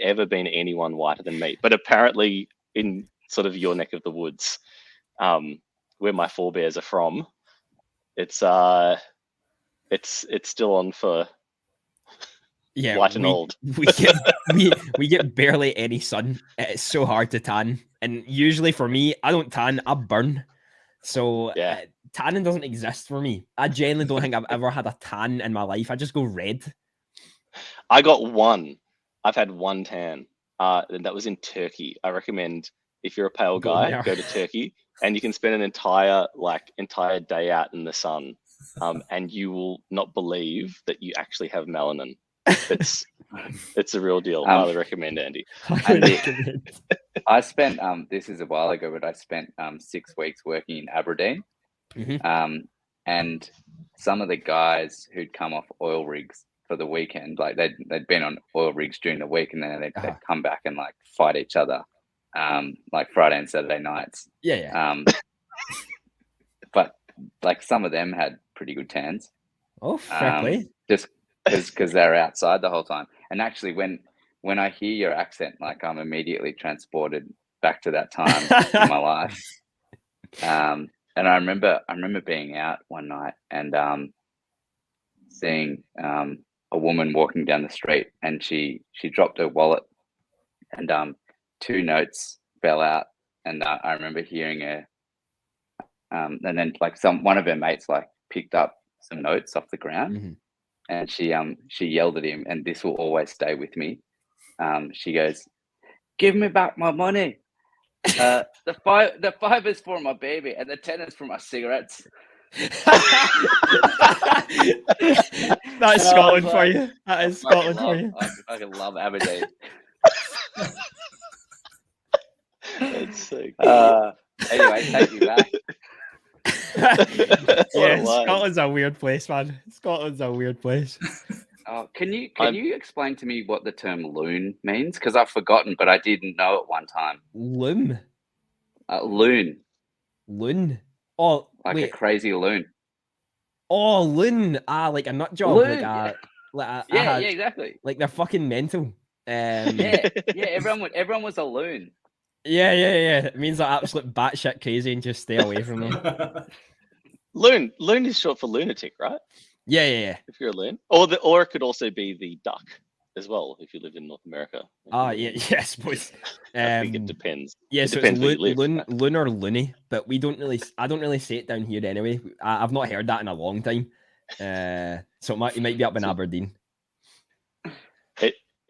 ever been anyone whiter than me. But apparently, in sort of your neck of the woods, where my forebears are from, it's still on for white and old. we get barely any sun. It's so hard to tan, and usually for me, I don't tan, I burn. So tanning doesn't exist for me. I genuinely don't think I've ever had a tan in my life. I just go red. I got one. I've had one tan, and that was in Turkey. I recommend if you're a pale guy, go to Turkey, and you can spend an entire day out in the sun, and you will not believe that you actually have melanin. It's a real deal. I highly recommend, Andy. I spent this is a while ago, but I spent 6 weeks working in Aberdeen, and some of the guys who'd come off oil rigs for the weekend, like they'd been on oil rigs during the week, and then they'd come back and like fight each other like Friday and Saturday nights. Yeah. But like some of them had pretty good tans. Oh, fair play. Just because they're outside the whole time. And actually, when I hear your accent, like I'm immediately transported back to that time in my life. And I remember being out one night and seeing a woman walking down the street, and she dropped her wallet, and 2 notes fell out, and I remember hearing her, and then like one of her mates like picked up some notes off the ground, and she yelled at him, and this will always stay with me. She goes, "Give me back my money. The 5 is for my baby, and the 10 is for my cigarettes." That's Scotland for you. That is Scotland for you. I fucking love Aberdeen. That's so good. Anyway, take you back. Yeah, Scotland's a weird place, man. Scotland's a weird place. Can you explain to me what the term loon means? Because I've forgotten, but I didn't know at one time. Loon. Loon. Oh, like wait. A crazy loon. Oh, loon. Like a nut job. Loon, yeah, exactly. Like they're fucking mental. Yeah. Everyone was a loon. Yeah. It means they're absolute batshit crazy and just stay away from them. Loon is short for lunatic, right? Yeah. If you're a loon, or it could also be the duck as well if you live in North America. Yeah, I suppose. I think it depends. Yeah, it so depends it's where you live. loon or loony, but I don't really say it down here anyway. I've not heard that in a long time. So it might be up in Aberdeen.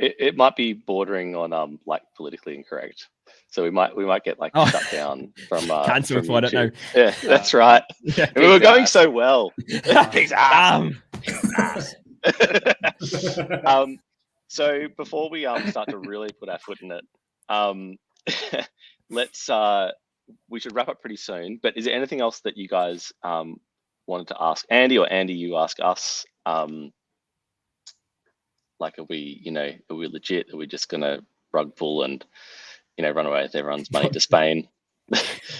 It might be bordering on like politically incorrect. So we might get like shut down from cancel for it now. Yeah, that's right. Yeah. We were going so well. Pig's ass. So before we start to really put our foot in it, we should wrap up pretty soon. But is there anything else that you guys wanted to ask Andy, or Andy, you ask us? Like, are we legit? Are we just gonna rug pull and run away with everyone's money to Spain?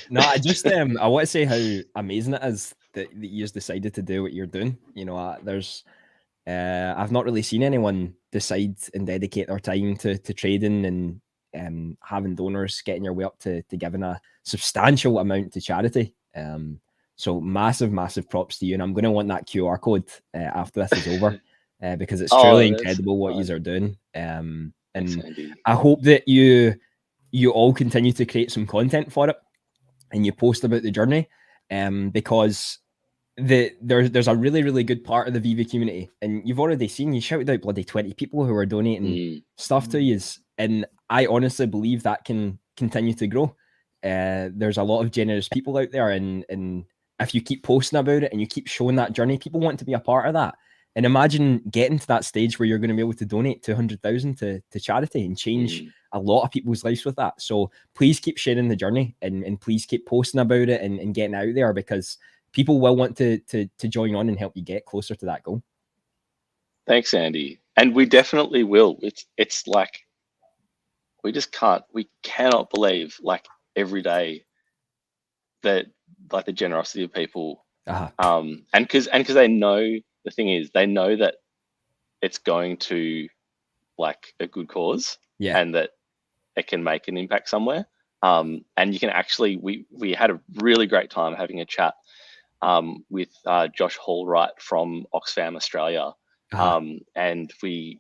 No, I just I want to say how amazing it is that you decided to do what you're doing. There's I've not really seen anyone decide and dedicate their time to trading and having donors, getting your way up to giving a substantial amount to charity. So massive props to you, and I'm going to want that QR code after this is over because it's truly incredible what you are doing. And I hope that you all continue to create some content for it and you post about the journey, because there's a really good part of the VeVe community, and you've already seen, you shouted out bloody 20 people who are donating stuff to you, and I honestly believe that can continue to grow. There's a lot of generous people out there, and if you keep posting about it and you keep showing that journey, people want to be a part of that. And imagine getting to that stage where you're going to be able to donate 200,000 to charity and change a lot of people's lives with that. So please keep sharing the journey and please keep posting about it and getting out there, because people will want to join on and help you get closer to that goal. Thanks, Andy. And we definitely will. It's like, we cannot believe, like, every day that, like, the generosity of people, and because they know, the thing is, they know that it's going to, like, a good cause, and that it can make an impact somewhere. And you can actually, we had a really great time having a chat with Josh Hallwright from Oxfam Australia, and we've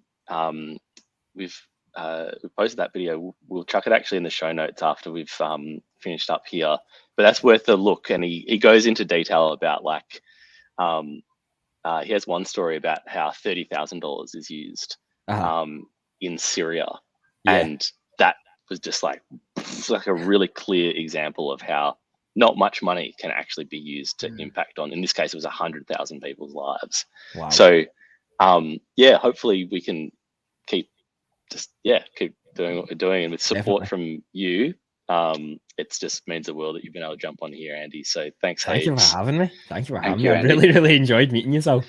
posted that video. We'll chuck it actually in the show notes after we've finished up here. But that's worth a look, and he goes into detail about, like, he has one story about how $30,000 is used in Syria, and that was just like a really clear example of how not much money can actually be used to impact on. In this case, it was 100,000 people's lives. Wow. So, hopefully we can keep doing what we're doing, and with support from you. It just means the world that you've been able to jump on here, Andy. So thanks. Thank you for having me. Thank you for having me. I really enjoyed meeting you. So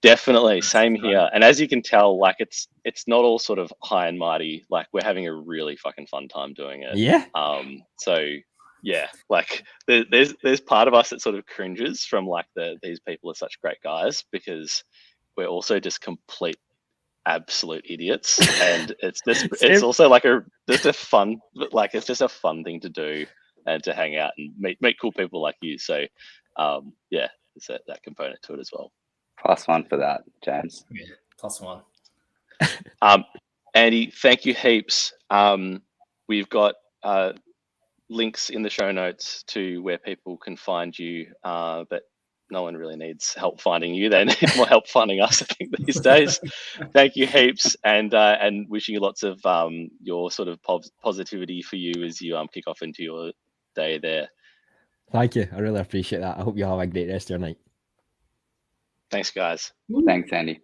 Definitely, same here. And as you can tell, like it's not all sort of high and mighty. Like we're having a really fucking fun time doing it. Yeah. So yeah, like there's part of us that sort of cringes from like these people are such great guys because we're also just complete absolute idiots, and it's also like just a fun, like it's just a fun thing to do and to hang out and meet cool people like you. So yeah, there's that component to it as well. +1 for that, James. Yeah, +1. Andy, thank you heaps. We've got links in the show notes to where people can find you, but no one really needs help finding you. They need more help finding us, I think, these days. Thank you heaps, and wishing you lots of your sort of positivity for you as you kick off into your day there. Thank you. I really appreciate that. I hope you have a great rest of your night. Thanks, guys. Thanks, Andy.